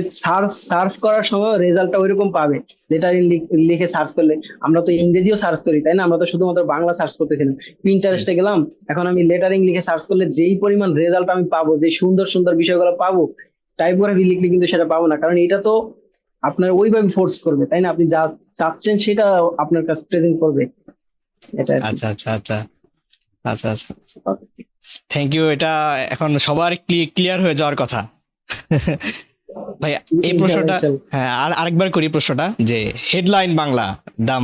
সার্চ করার সময় রেজাল্টটা ওইরকম পাবে। লেটারিং লিখে সার্চ করলে, আমরা তো ইংরেজিও সার্চ করি তাই না, আমরা তো শুধুমাত্র বাংলা সার্চ করতেছিলাম। পিন্টারেস্টে গেলাম, এখন আমি লেটারিং লিখে সার্চ করলে যেই পরিমাণ রেজাল্ট আমি পাবো, যে সুন্দর সুন্দর বিষয়গুলো পাবো, টাইপোগ্রাফি লিখলে কিন্তু সেটা পাবো না, কারণ এটা তো আপনার ওইভাবে ফোর্স করবে তাই না, আপনি যা চাচ্ছেন সেটা আপনার কাছে প্রেজেন্ট করবে, এটা আর কি। আচ্ছা আচ্ছা আচ্ছা আচ্ছা আচ্ছা, থ্যাংক ইউ। এটা এখন সবার ক্লিয়ার হয়ে যাওয়ার কথা। ভাই এই প্রশ্নটা, হ্যাঁ আর আরেকবার করি প্রশ্নটা, যে headline Bangla the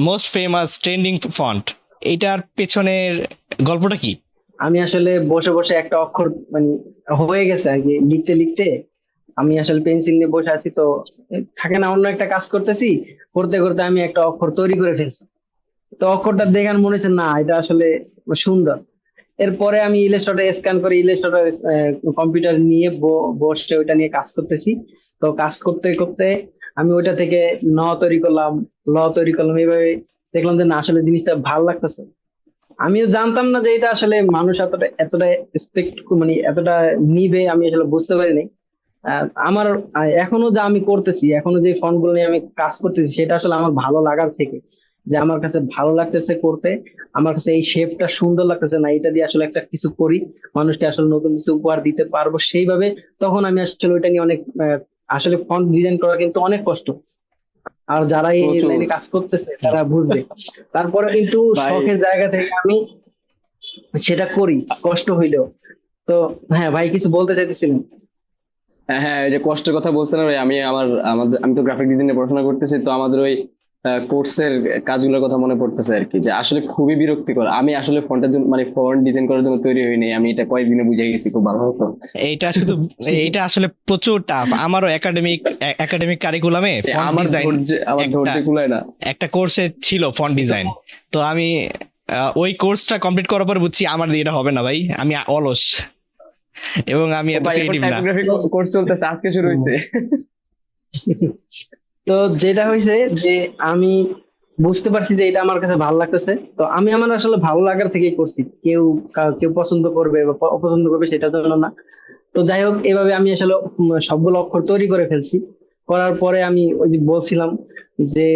most famous trending font, এটার পেছনের গল্পটা কি? আমি আসলে বসে বসে একটা অক্ষর মানে হয়ে গেছে আর কি, লিখতে লিখতে আমি আসলে পেন্সিল নিয়ে বসে আছি, তো থাকে না অন্য একটা কাজ করতেছি, করতে করতে আমি একটা অক্ষর তৈরি করে ফেলছি। তো অক্ষরটা দেখে আমার মনে হচ্ছে না এটা আসলে সুন্দর। এরপরে আমি ইলাস্ট্রেটর স্ক্যান করে ইলাস্ট্রেটর কম্পিউটার নিয়ে বসে ওইটা নিয়ে কাজ করতেছি। তো কাজ করতে করতে আমি ওইটা থেকে ন তৈরি করলাম, ল তৈরি করলাম, এইভাবে দেখলাম যে না আসলে জিনিসটা ভালো লাগতেছে। আমিও জানতাম না যে এটা আসলে মানুষ এতটা এতটা এক্সপেক্ট মানে এতটা নিবে, আমি আসলে বুঝতে পারিনি। আমার এখনো যা আমি করতেছি, এখনো যে ফন্ট গুলো নিয়ে আমি কাজ করতেছি, সেটা আসলে আমার ভালো লাগার থেকে, যে আমার কাছে ভালো লাগতেছে করতে, আমার কাছে এই শেপটা সুন্দর লাগতেছে, না এটা দিয়ে আসলে একটা কিছু করি, মানুষকে আসলে নতুন কিছু উপহার দিতে পারবো সেইভাবে। তখন আমি আসলে ওইটা নিয়ে অনেক আসলে ফন্ট ডিজাইন করা কিন্তু অনেক কষ্ট, আর যারা এই প্রচুর। লাইনে কাজ করতেছে তারা বুঝবে। তারপরে কিন্তু ভাই শখের জায়গা থেকে আমি সেটা করি, কষ্ট হইলেও। তো হ্যাঁ ভাই, কিছু বলতে চাইতেছিলেন? হ্যাঁ হ্যাঁ, ওই যে কষ্টের কথা বলছিলাম ভাই, আমি তো গ্রাফিক ডিজাইনে পড়াশোনা করতেছি, তো আমাদের ওই কোর্সের কাজগুলোর কথা মনে পড়তেছে আর কি, যে আসলে খুবই বিরক্তিকর। আমি আসলে ফন্ট ডিজাইন করার জন্য তৈরি হইনি, আমি এটা কয়েকদিনে বুঝে গেছি, খুব ভালো হতো। এইটা শুধু এটা আসলে প্রচুর টাফ। আমারও একাডেমিক কারিকুলামে ফন্ট আমার ডিজাইন ধৈর্য কুলায় না। একটা কোর্সে ছিল ফন্ট ডিজাইন। তো আমি ওই কোর্সটা কমপ্লিট করার পর বুঝছি আমার দিয়ে এটা হবে না ভাই, আমি অলস এবং আমি এত ভাই এখন ক্রিয়েটিভ না। টাইপোগ্রাফি কোর্স চলতেছে, আজকে শুরু হয়েছে। তো যেটা হয়েছে যে আমি বুঝতে পারছি যে এটা আমার কাছে ভালো লাগতেছে, তো আমি আমার আসলে ভালো লাগার থেকেই করছি, কেউ পছন্দ করবে বা অপছন্দ করবে সেটার জন্য না। তো যাই হোক, এভাবে আমি আসলে সবগুলো অক্ষর তৈরি করে ফেলছি। করার পরে আমি ওই যে বলছিলাম যে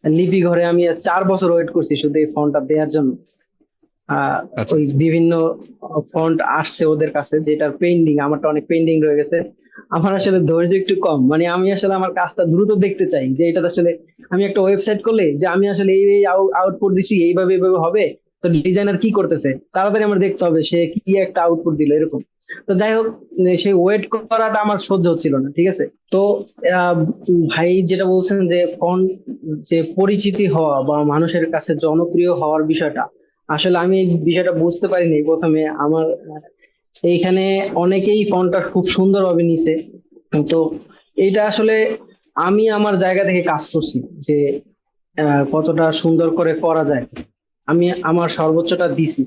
লিপি ঘরে আমি 4 বছর ওয়েট করছি শুধু এই ফন্টটা দেওয়ার জন্য। আচ্ছা ওই বিভিন্ন ফন্ট আসছে ওদের কাছে, যেটার পেন্ডিং, আমারটা অনেক পেন্ডিং রয়ে গেছে। আমার আসলে ধৈর্য একটু কম, মানে আমি আসলে আমার কাজটা দ্রুত দেখতে চাই, যে এটা আসলে আমি একটা ওয়েবসাইট করলে যে আমি আসলে এই আউটপুট দিছি, এইভাবে এইভাবে হবে, তো ডিজাইনার কি করতেছে তাড়াতাড়ি আমার দেখতে হবে সে কি একটা আউটপুট দিল এরকম। তো যাই হোক, সেই ওয়েট করাটা আমার সহ্য হচ্ছিল না, ঠিক আছে। তো আহ, ভাই যেটা বলছেন যে ফন্ট যে পরিচিতি হওয়া বা মানুষের কাছে জনপ্রিয় হওয়ার বিষয়টা, আসলে আমি এই বিষয়টা বুঝতে পারিনি প্রথমে। আমার এইখানে অনেকেই ফন্টটা খুব সুন্দরভাবে নিছে, তো এইটা আসলে আমি আমার জায়গা থেকে কাজ করছি যে কতটা সুন্দর করে করা যায়, আমি আমার সর্বোচ্চটা দিছি।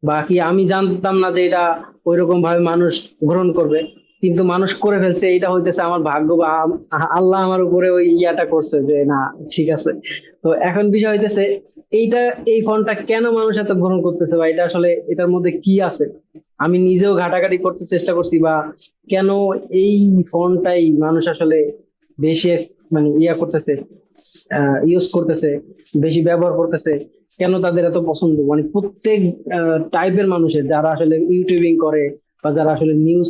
বাকি আমি জানতাম না যে এটা ওইরকম ভাবে মানুষ গ্রহণ করবে, কিন্তু মানুষ করে ফেলছে, এটা হইতেছে আমার ভাগ্য বা আল্লাহ আমার উপরে ওই ইয়াটা করছে যে না ঠিক আছে। তো এখন বিষয় হইতেছে এইটা, এই ফোনটা কেন মানুষ এত গ্রহণ করতেছে, বা এটা আসলে এটার মধ্যে কি আছে, আমি নিজেও ঘাটাঘাটি করতে চেষ্টা করছি, বা কেন এই ফোনটাই মানুষ আসলে বেশি মানে করতেছে, ইউজ করতেছে, বেশি ব্যবহার করতেছে, কেন তাদের এত পছন্দ? মানে প্রত্যেক টাইপের মানুষের, যারা আসলে ইউটিউবিং করে বা যারা আসলে নিউজ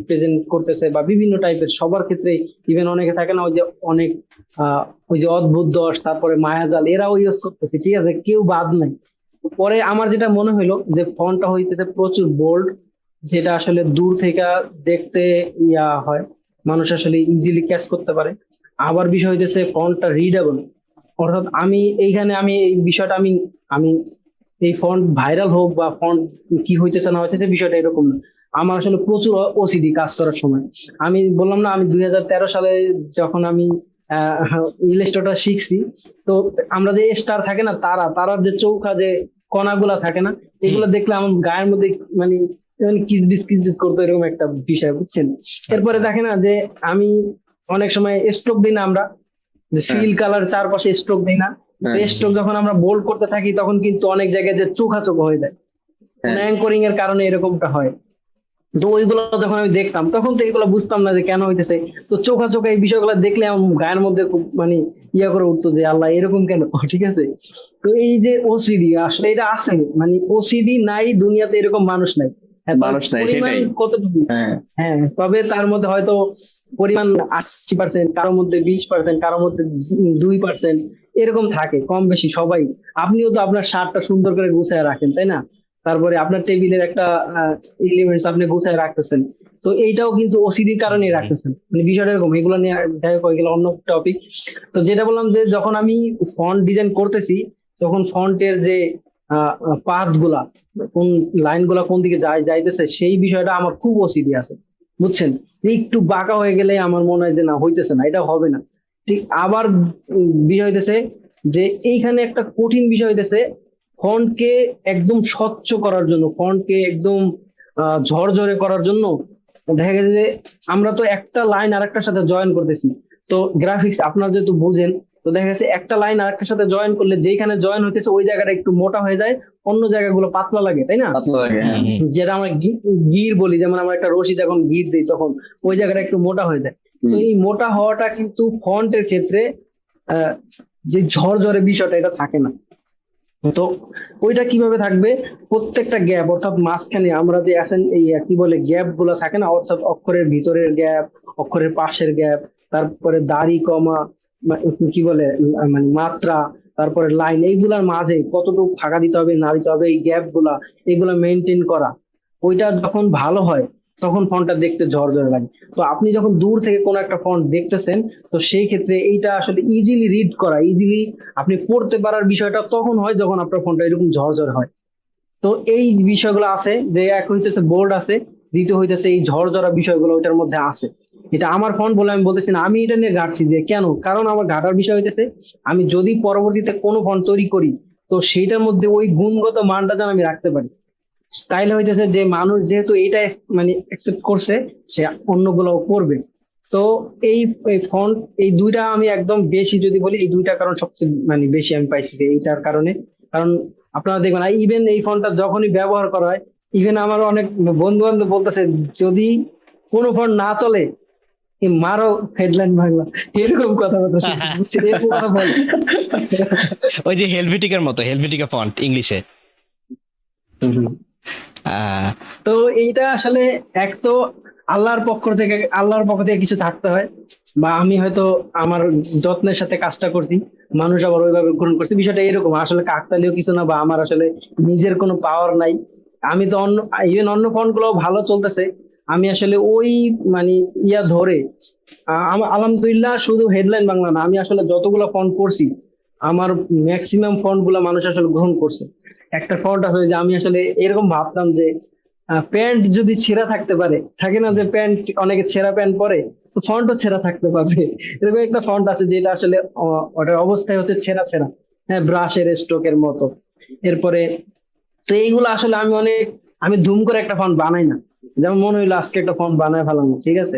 প্রেজেন্ট করতেছে বা বিভিন্ন টাইপের, সবার ক্ষেত্রে, ইভেন অনেকে থাকে না ওই যে অনেক ওই যে অদ্ভুত দশ, তারপরে মায়াজাল, এরাও ইউজ করতেছে, ঠিক আছে, কেউ বাদ নাই। পরে আমার যেটা মনে হলো যে ফন্টটা হইতেছে প্রচুর বোল্ড, যেটা আসলে দূর থেকে দেখতে হয়, মানুষ আসলে ইজিলি ক্যাচ করতে পারে। আবার বিষয় হইতেছে ফন্টটা রিডেবল, অর্থাৎ আমি এইখানে আমি এই বিষয়টা আমি আমি এই ফন্ট ভাইরাল হোক বা ফন্ট কি হইতেছে না হইতেছে বিষয়টা এরকম না। আমার আসলে প্রচুর ওসিডি কাজ করার সময়, আমি বললাম না আমি 2013 সালে যখন আমি ইলাস্ট্রেটর শিখছি, তো আমরা যে স্টার থাকে না, তারার যে চৌখা যে কণাগুলা থাকে না, এগুলো দেখলে আমার গায়ের মধ্যে মানে কিচবিচ কিচবিচ করতো, এরকম একটা বিষয়, বুঝছেন? এরপরে দেখে না যে আমি অনেক সময় স্ট্রোক দিই না আমরা, যে ফিল কালার চারপাশে স্ট্রোক দিই না, হ্যাঁ স্ট্রোক যখন আমরা বোল্ড করতে থাকি তখন কিন্তু অনেক জায়গায় যে চোখা চোখা হয়ে যায়, হ্যাঁ অ্যাঙ্করিং এর কারণে এরকমটা হয়। তো ওইগুলো যখন আমি দেখতাম তখন তো এগুলো বুঝতাম না যে কেন হইতেছে। তো চোখা চোখা এই বিষয়গুলো দেখলে আমার গায়ের মধ্যে খুব মানে করে উঠতো যে আল্লাহ এরকম কেন, ঠিক আছে। তো এই যে ওসিডি আসলে এটা আছে, মানে ওসিডি নাই দুনিয়াতে এরকম মানুষ নাই। হ্যাঁ, তবে মানুষ নাই, পরিমাণ সেটাই। কতটুকু, হ্যাঁ হ্যাঁ, তবে তার মধ্যে হয়তো পরিমাণ 80%, কারোর মধ্যে 20%, কারোর মধ্যে 2%, এরকম থাকে, কম বেশি সবাই। আপনিও তো আপনার শার্টটা সুন্দর করে গুছায় রাখেন, তাই না? তারপরে আপনার টেবিলের একটা এলিমেন্টস আপনি গুছায় রাখতেছেন, তো এইটাও কিন্তু ওসিডির কারণেই রাখতেছেন। মানে বিষয়টা এরকম, এগুলো নিয়ে যাই হোক, এগুলো অন্য টপিক। তো যেটা বললাম যে যখন আমি ফন্ট ডিজাইন করতেছি, তখন ফন্টের যে পাথ গুলা, কোন লাইন গুলা কোন দিকে যাইতেছে, সেই বিষয়টা আমার খুব ওসিডি আছে, বুঝছেন? যে একটু বাঁকা হয়ে গেলে আমার মনে হয় যে না, হইতেছে না, এটা হবে না। ঠিক আবার বিষয় হইতেছে যে এইখানে একটা কঠিন বিষয় হইতেছে, ফন্টকে একদম স্বচ্ছ করার জন্য, ফন্টকে একদম ঝরঝরে করার জন্য দেখা গেছে যে আমরা তো একটা লাইন আরেকটার সাথে জয়েন করতেছি। তো গ্রাফিক্স আপনারা যেহেতু বুঝেন, তো দেখা গেছে একটা লাইন আরেকটার সাথে জয়েন করলে যেখানে জয়েন হইতেছে ওই জায়গাটা একটু মোটা হয়ে যায়, অন্য জায়গাগুলো পাতলা লাগে, তাই না? পাতলা লাগে, হ্যাঁ। যেটা আমরা গির বলি, যেমন আমরা একটা রশি যখন গির দিই তখন ওই জায়গাটা একটু মোটা হয়ে যায়। তো এই মোটা হওয়াটা কিন্তু ফন্টের ক্ষেত্রে আহ, যে ঝরঝরে বিষয়টা এটা থাকে না। তো ওইটা কিভাবে থাকবে? প্রত্যেকটা গ্যাপ, অর্থাৎ মাঝখানে আমরা যে এই কি বলে গ্যাপ গুলা থাকে না, অর্থাৎ অক্ষরের ভিতরের গ্যাপ, অক্ষরের পাশের গ্যাপ, তারপরে দাড়ি কমা, কি বলে মানে মাত্রা, তারপরে লাইন, এইগুলার মাঝে কতটুকু ফাঁকা দিতে হবে না দিতে হবে, এই গ্যাপ গুলা, এগুলা মেনটেন করা, ওইটা যখন ভালো হয় তখন ফন্টটা দেখতে ঝরঝরে লাগে। তো আপনি যখন দূর থেকে কোনো একটা ফন্ট দেখতেছেন, তো সেই ক্ষেত্রে এইটা আসলে ইজিলি রিড করা, ইজিলি আপনি পড়তে পারার বিষয়টা তখন হয় যখন আপনার ফোনটা এরকম ঝরঝরে হয়। তো এই বিষয়গুলো আছে, যে এক হইতেছে বোল্ড আছে, দ্বিতীয় হইতেছে এই ঝরঝরা বিষয়গুলো ওইটার মধ্যে আছে। এটা আমার ফোন বলে আমি বলতেছি না, আমি এটা নিয়ে ঘাটছি, যে কেন, কারণ আমার ঘাটার বিষয় হইতেছে আমি যদি পরবর্তীতে কোনো ফোন তৈরি করি, তো সেইটার মধ্যে ওই গুণগত মানটা যেন আমি রাখতে পারি। তাইলে হইতেছে যে মানুষ যেহেতু এইটা মানে অ্যাকসেপ্ট করছে, সে অন্যগুলো করবে। তো এই ফন্ট, এই দুইটা আমি একদম বেশি যদি বলি, এই দুইটা কারণ সবচেয়ে মানে বেশি আমি পাইছি যে এইটার কারণে। কারণ আপনারা দেখবেন ইভেন এই ফন্টটা যখনই ব্যবহার করা হয়, ইভেন আমার অনেক বন্ধু বান্ধব বলতেছে যদি কোনো ফন্ট না চলে, এই মারো হেডলাইন বাংলা, এরকম কথা বলতেছে, বুঝছেন? এরকম কথা বলে। ওই যে হেলভেটিকের মতো, হেলভেটিকা ফন্ট ইংলিশে। হুম। আহ, তো এইটা আসলে এক তো আল্লাহর পক্ষ থেকে কিছু থাকতে হয়, বা আমি হয়তো আমার যত্নের সাথে কাজটা করছি, মানুষ আবার ওইভাবে গ্রহণ করছে, বিষয়টা এরকম। আসলে কাকতালীয় কিছু না, বা আমার আসলে নিজের কোনো পাওয়ার নাই। আমি তো ইভেন অন্য ফোন গুলো ভালো চলতেছে, আমি আসলে ওই মানে ধরে আমার আলহামদুলিল্লাহ, শুধু হেডলাইন বাংলা না, আমি আসলে যতগুলো ফোন করছি আমার ম্যাক্সিমাম ফন্ট গুলা মানুষ আসলে গ্রহণ করছে। একটা ফন্ট আছে যে আমি আসলে এরকম ভাবতাম যে প্যান্ট যদি ছেঁড়া থাকতে পারে, থাকে না যে প্যান্ট, অনেকে ছেঁড়া প্যান্ট পরে, তো ফন্টও ছেঁড়া থাকতে পারবে, এরকম একটা ফন্ট আছে যেটা আসলে ওটার অবস্থায় হচ্ছে ছেঁড়া ছেঁড়া, হ্যাঁ, ব্রাশের স্ট্রোকের মতো। এরপরে তো এইগুলো আসলে আমি ধুম করে একটা ফন্ট বানাই না, যেমন মনে হইলো আজকে একটা ফন্ট বানায় ফেলাম, ঠিক আছে।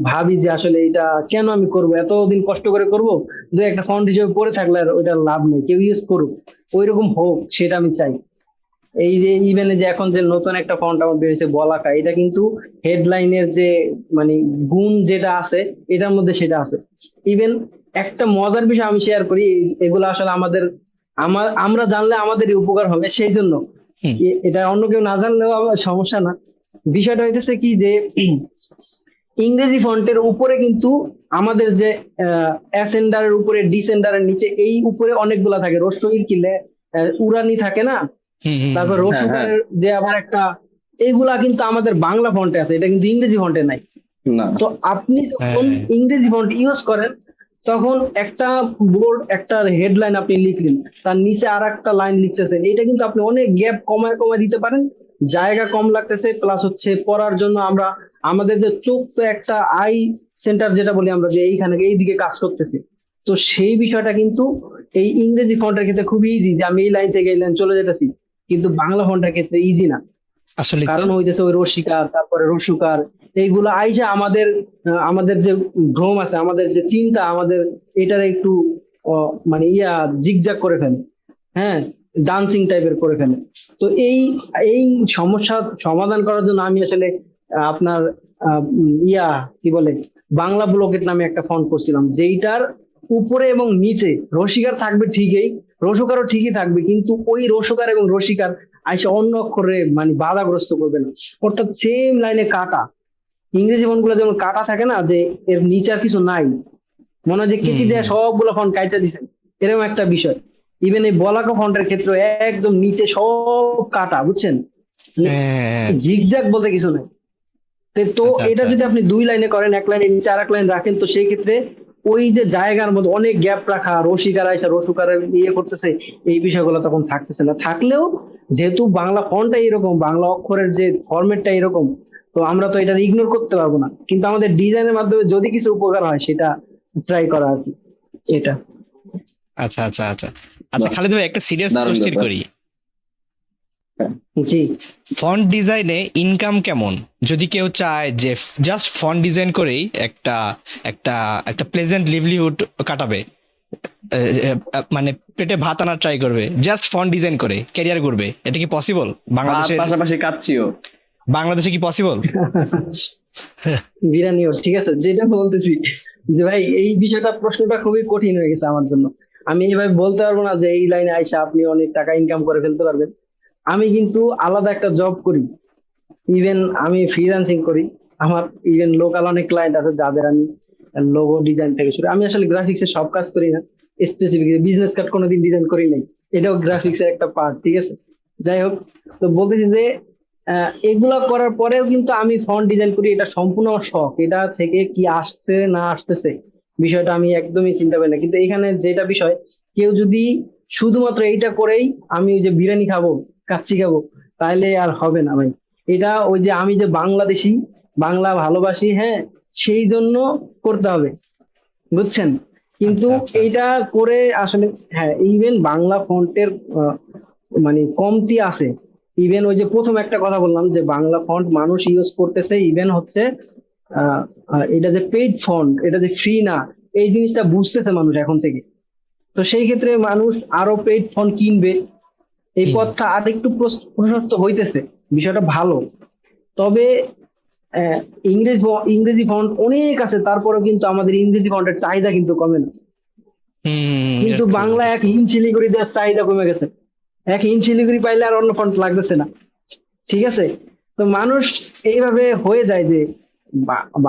ভাবি যে আসলে এটা কেন আমি করব, এতদিন কষ্ট করে করব, দু একটা ফন্ট হিসেবে পড়ে থাকলে আর ওইটার লাভ নেই, কেউ ইউজ করুক, ওইরকম হোক সেটা আমি চাই। এই যে ইভেন যে এখন যে নতুন একটা ফন্ট আমার বের হয়েছে বলাকা, এটা কিন্তু হেডলাইনের যে মানে গুণ যেটা আছে এটার মধ্যে সেটা আছে। ইভেন একটা মজার বিষয় আমি শেয়ার করি, এগুলো আসলে আমরা জানলে আমাদেরই উপকার হবে সেই জন্য। হুম। এটা অন্য কেউ না জানলেও আমার সমস্যা না। বিষয়টা হইতেছে কি যে ইংরেজি ফন্টের উপরে কিন্তু আমাদের যে অ্যাসেন্ডারের উপরে ডিসেন্ডারের নিচে এই উপরে অনেকগুলা থাকে, রস্বইর কিলে উড়ানি থাকে না, হুম হুম তারপর হুম। হ্যাঁ, হ্যাঁ। রসুকারের যে আবার একটা, এইগুলা কিন্তু আমাদের বাংলা ফন্টে আছে, এটা কিন্তু ইংরেজি ফন্টে নাই। না, তো আপনি যখন হ্যাঁ ইংরেজি ফন্ট ইউজ করেন তখন একটা একটা হেডলাইন আপনি লিখলেন, তার নিচে আর একটা লাইন লিখতেছেন, এটা কিন্তু আপনি অনেক গ্যাপ কমায় কমায় দিতে পারেন, জায়গা কম লাগতেছে, প্লাস হচ্ছে পড়ার জন্য আমাদের যে চোখ তো একটা আই সেন্টার যেটা বলি আমরা, যে এইখানে এইদিকে কাজ করতেছে। তো সেই বিষয়টা কিন্তু এই ইংরেজি ফন্টের ক্ষেত্রে খুবই ইজি, যে আমি এই লাইন থেকে এই লাইন চলে যেতেছি, কিন্তু বাংলা ফন্টের ক্ষেত্রে ইজি না। আসলে তো। কারণ হইতেছে ওই রসিকার, তারপরে রসুকার, এইগুলো আইসা আমাদের যে ভ্রম আছে, আমাদের যে চিন্তা, আমাদের এটার একটু মানে জিগজাগ করে ফেলে, হ্যাঁ, ডান্সিং টাইপের করে ফেলে। তো এই সমস্যা সমাধান করার জন্য আমি আসলে আপনার কি বলে, বাংলা ব্লকেট নামে একটা ফন্ট করছিলাম, যেইটার উপরে এবং নিচে রসিকার থাকবে ঠিকই, রসুকারও ঠিকই থাকবে, কিন্তু ওই রসুকার এবং রসিকার আইসা অন্য অক্ষরে মানে বাধাগ্রস্ত করবে না, অর্থাৎ সেম লাইনে কাটা। ইংরেজি ফন্ট গুলো যেমন কাটা থাকে না, যে এর নিচে আর কিছু নাই, মনে হয় যে কেচি হুম দিয়ে হুম। সবগুলো ফন্ট কাইটা দিছে, এরকম একটা বিষয়। ইভেন এই বলাকা ফন্টের ক্ষেত্রে একদম নিচে সব কাটা, বুঝছেন, হ্যাঁ। ঝিকঝাক বলতে কিছু নাই। তো আচ্ছা এটা আচ্ছা। যদি আপনি 2 লাইনে করেন, 1 লাইনের নিচে আর 1 লাইন রাখেন, তো সেই ক্ষেত্রে ওই যে জায়গার মধ্যে অনেক গ্যাপ রাখা, রসিকার আইসা রসুকারের করতেছে, এই বিষয়গুলো তখন থাকতেছে না। থাকলেও যেহেতু বাংলা ফন্টটা এরকম, বাংলা অক্ষরের যে ফরম্যাটটা এরকম, তো আমরা তো এটা ইগনোর করতে পারবো না, কিন্তু আমাদের ডিজাইনের মাধ্যমে যদি কিছু উপকার হয় সেটা ট্রাই করা আর কি, এটা। আচ্ছা আচ্ছা আচ্ছা। আচ্ছা বাহ, খালিদ ভাই, একটা সিরিয়াস দারুণ কোশ্চেন ব্যাপার। করি। জি। ফন্ট ডিজাইনে ইনকাম কেমন? যদি কেউ চায় যে জাস্ট ফন্ট ডিজাইন করেই একটা একটা একটা প্লেজেন্ট লিভলিহুড কাটাবে, মানে পেটে ভাত আনার ট্রাই করবে, জাস্ট ফন্ট ডিজাইন করে ক্যারিয়ার করবে, এটা কি পসিবল আর বাংলাদেশের? পাশাপাশি কাচ্ছিও। বাংলাদেশে কি পসিবল? বিরানিও ঠিক আছে, যেটা বলতেছি যে ভাই এই বিষয়টা, প্রশ্নটা খুবই কঠিন হয়ে গেছে আমার জন্য। আমি এইভাবে বলতে পারবো না যে এই লাইনে আইসা আপনি অনেক টাকা ইনকাম করে ফেলতে পারবেন। আমি কিন্তু আলাদা একটা জব করি, ইভেন আমি ফ্রিল্যান্সিং করি। আমার ইভেন লোকাল অনেক ক্লায়েন্ট আছে যাদের আমি লোগো ডিজাইন থেকে শুরু, আমি আসলে গ্রাফিক্স এর সব কাজ করি না, স্পেসিফিক বিজনেস কার্ড কোনোদিন ডিজাইন করি নাই, এটাও আচ্ছা। গ্রাফিক্স এর একটা পার্ট, ঠিক আছে। যাই হোক, তো বলতেছি যে এগুলা করার পরেও কিন্তু আমি ফন্ট ডিজাইন করি, এটা সম্পূর্ণ আমার শখ, এটা থেকে কি আসছে না আসতেছে বিষয়টা আমি একদমই চিন্তা করি না। কিন্তু এখানে যেটা বিষয়, কেউ যদি শুধুমাত্র এইটা করেই আমি ওই যে বিরিয়ানি খাবো, কাচ্চি খাবো, তাহলে আর হবে না ভাই। এটা ওই যে আমি যে বাংলাদেশি, বাংলা ভালোবাসি, হ্যাঁ, সেই জন্য করতে হবে, বুঝছেন। কিন্তু আচ্ছা আচ্ছা আচ্ছা। এইটা করে আসলে, হ্যাঁ, ইভেন বাংলা ফন্টের মানে কমতি আছে। ইভেন ওই যে প্রথম একটা কথা বললাম যে বাংলা ফন্ট মানুষ ইউজ করতেছে, ইভেন হচ্ছে এটা যে পেইড ফন্ট, এটা যে ফ্রি না, এই জিনিসটা বুঝতেছে মানুষ এখন থেকে। তো সেই ক্ষেত্রে মানুষ আরো পেইড ফন্ট কিনবে, এই হুম। পথটা আর একটু প্রশস্ত হইতেছে, বিষয়টা ভালো। তবে আহ, ইংরেজি ফন্ট অনেক আছে, তারপরেও কিন্তু আমাদের ইংরেজি ফন্টের চাহিদা কিন্তু কমে না। হুম, এটা কিন্তু ট্রু, বাংলা এটা এক ট্রু। হিন শিলিগুড়ি দেওয়ার চাহিদা কমে গেছে, এক হিন শিলিগুড়ি পাইলে আর অন্য ফন্ট লাগতেছে না, ঠিক আছে। তো মানুষ এইভাবে হয়ে যায় যে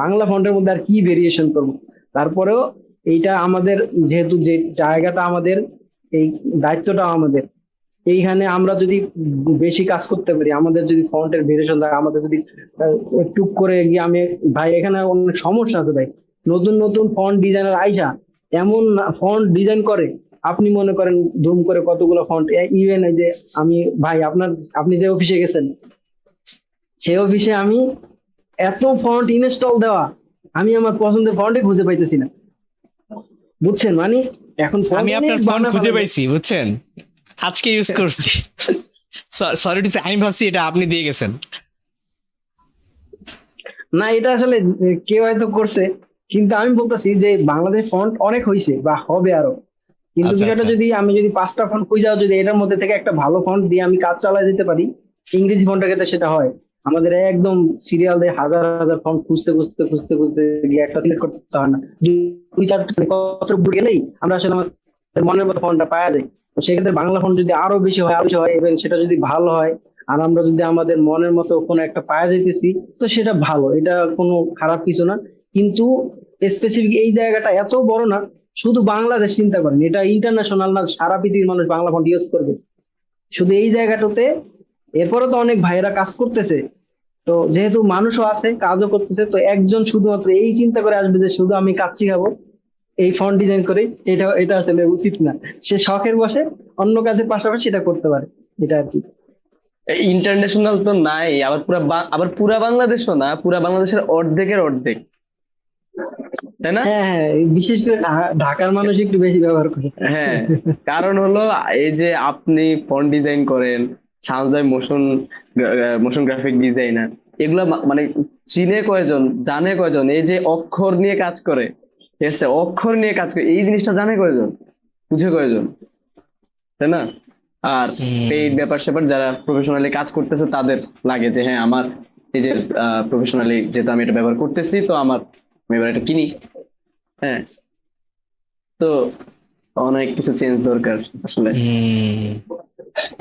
বাংলা ফন্টের মধ্যে আর কি ভেরিয়েশন করবো। তারপরেও এইটা আমাদের, যেহেতু যে জায়গাটা আমাদের, এই দায়িত্বটা আমাদের, এইখানে আমরা যদি বেশি কাজ করতে পারি, আমাদের যদি ফন্টের ভেরিয়েশন থাকে, আমাদের যদি টুক করে গিয়ে আমি, ভাই এখানে অনেক সমস্যা আছে ভাই, নতুন নতুন ফন্ট ডিজাইনার আইসা এমন ফন্ট ডিজাইন করে, আপনি মনে করেন ধুম করে কতগুলো ফন্ট, ইভেন এই যে আমি, ভাই আপনি যে অফিসে গেছেন, সেই অফিসে আমি এত ফন্ট ইনস্টল দেওয়া, আমি আমার পছন্দের ফন্টে খুঁজে পাইতেছি না, বুঝছেন, মানে এখন ফন্ট আমি অনেক আপনার ফন্ট বানা খুঁজে ফেলা যায়। পাইছি, বুঝছেন, আজকে ইউজ করছি। সরি টু সে, আমি ভাবছি এটা আপনি দিয়ে গেছেন। না, এটা আসলে কেউ হয়তো করছে, কিন্তু আমি বলতেছি যে বাংলাদেশ ফন্ট অনেক হয়েছে বা হবে আরো, কিন্তু আচ্ছা বিষয়টা আচ্ছা। যদি আমি যদি 5টা ফন্ট খুঁজে যদি এটার মধ্যে থেকে একটা ভালো ফন্ট দিয়ে আমি কাজ চালিয়ে দিতে পারি, ইংরেজি ফন্টের ক্ষেত্রে সেটা হয়। আমাদের একদম সিরিয়াল দিয়ে হাজার হাজার ফন্ট খুঁজতে খুঁজতে খুঁজতে খুঁজতে গিয়ে একটা সিলেক্ট করতে হয় না, দুই চার কত দূর গেলেই আমরা আসলে আমাদের মনের মতো ফন্টটা পাওয়া যায়। তো সেক্ষেত্রে বাংলা ফন্ট যদি আরো বেশি হয়, আরো বেশি হয়, এবং সেটা যদি ভালো হয়, আর আমরা যদি আমাদের মনের মতো কোনো একটা পাওয়া যাইতেছি, তো সেটা ভালো, এটা কোনো খারাপ কিছু না। কিন্তু স্পেসিফিক এই জায়গাটা এত বড় না, শুধু বাংলাদেশ চিন্তা করেন, এটা ইন্টারন্যাশনাল না, সারা পৃথিবীর মানুষ বাংলা ফন্ট ইউজ করবে শুধু এই জায়গাটাতে। এরপরে তো অনেক ভাইয়েরা কাজ করতেছে, তো যেহেতু মানুষও আছে কাজও করতেছে, তো একজন শুধুমাত্র এই চিন্তা করে আসবে যে শুধু আমি কাজ শিখাবো এই ফন্ট ডিজাইন করে, এটা এটা আসলে উচিত না। সে শখের বসে অন্য কাজের পাশাপাশি এটা করতে পারে, এটা আর কি। ইন্টারন্যাশনাল তো নাই, আবার পুরা বাংলাদেশও না, পুরা বাংলাদেশের অর্ধেকের অর্ধেক, তাই না? হ্যাঁ হ্যাঁ, এই বিশেষ করে ঢাকার মানুষ একটু বেশি ব্যবহার করে। হ্যাঁ, কারণ হলো এই যে আপনি ফন্ট ডিজাইন করেন, সাউন্ড মোশন গ্রাফিক ডিজাইনার, এগুলা মানে চিনে কয়জন, জানে কয়জন? এই যে অক্ষর নিয়ে কাজ করে, ঠিক আছে, অক্ষর নিয়ে কাজ করে, এই জিনিসটা জানে কয়জন, বুঝে কয়জন, তাই না? আর এই ব্যাপার স্যাপার যারা প্রফেশনালি কাজ করতেছে তাদের লাগে যে হ্যাঁ আমার এই যে প্রফেশনালি যেহেতু আমি এটা ব্যবহার করতেছি, তো আমি এবার এটা কিনি। হ্যাঁ, তো অনেক কিছু চেঞ্জ দরকার আসলে। হুম,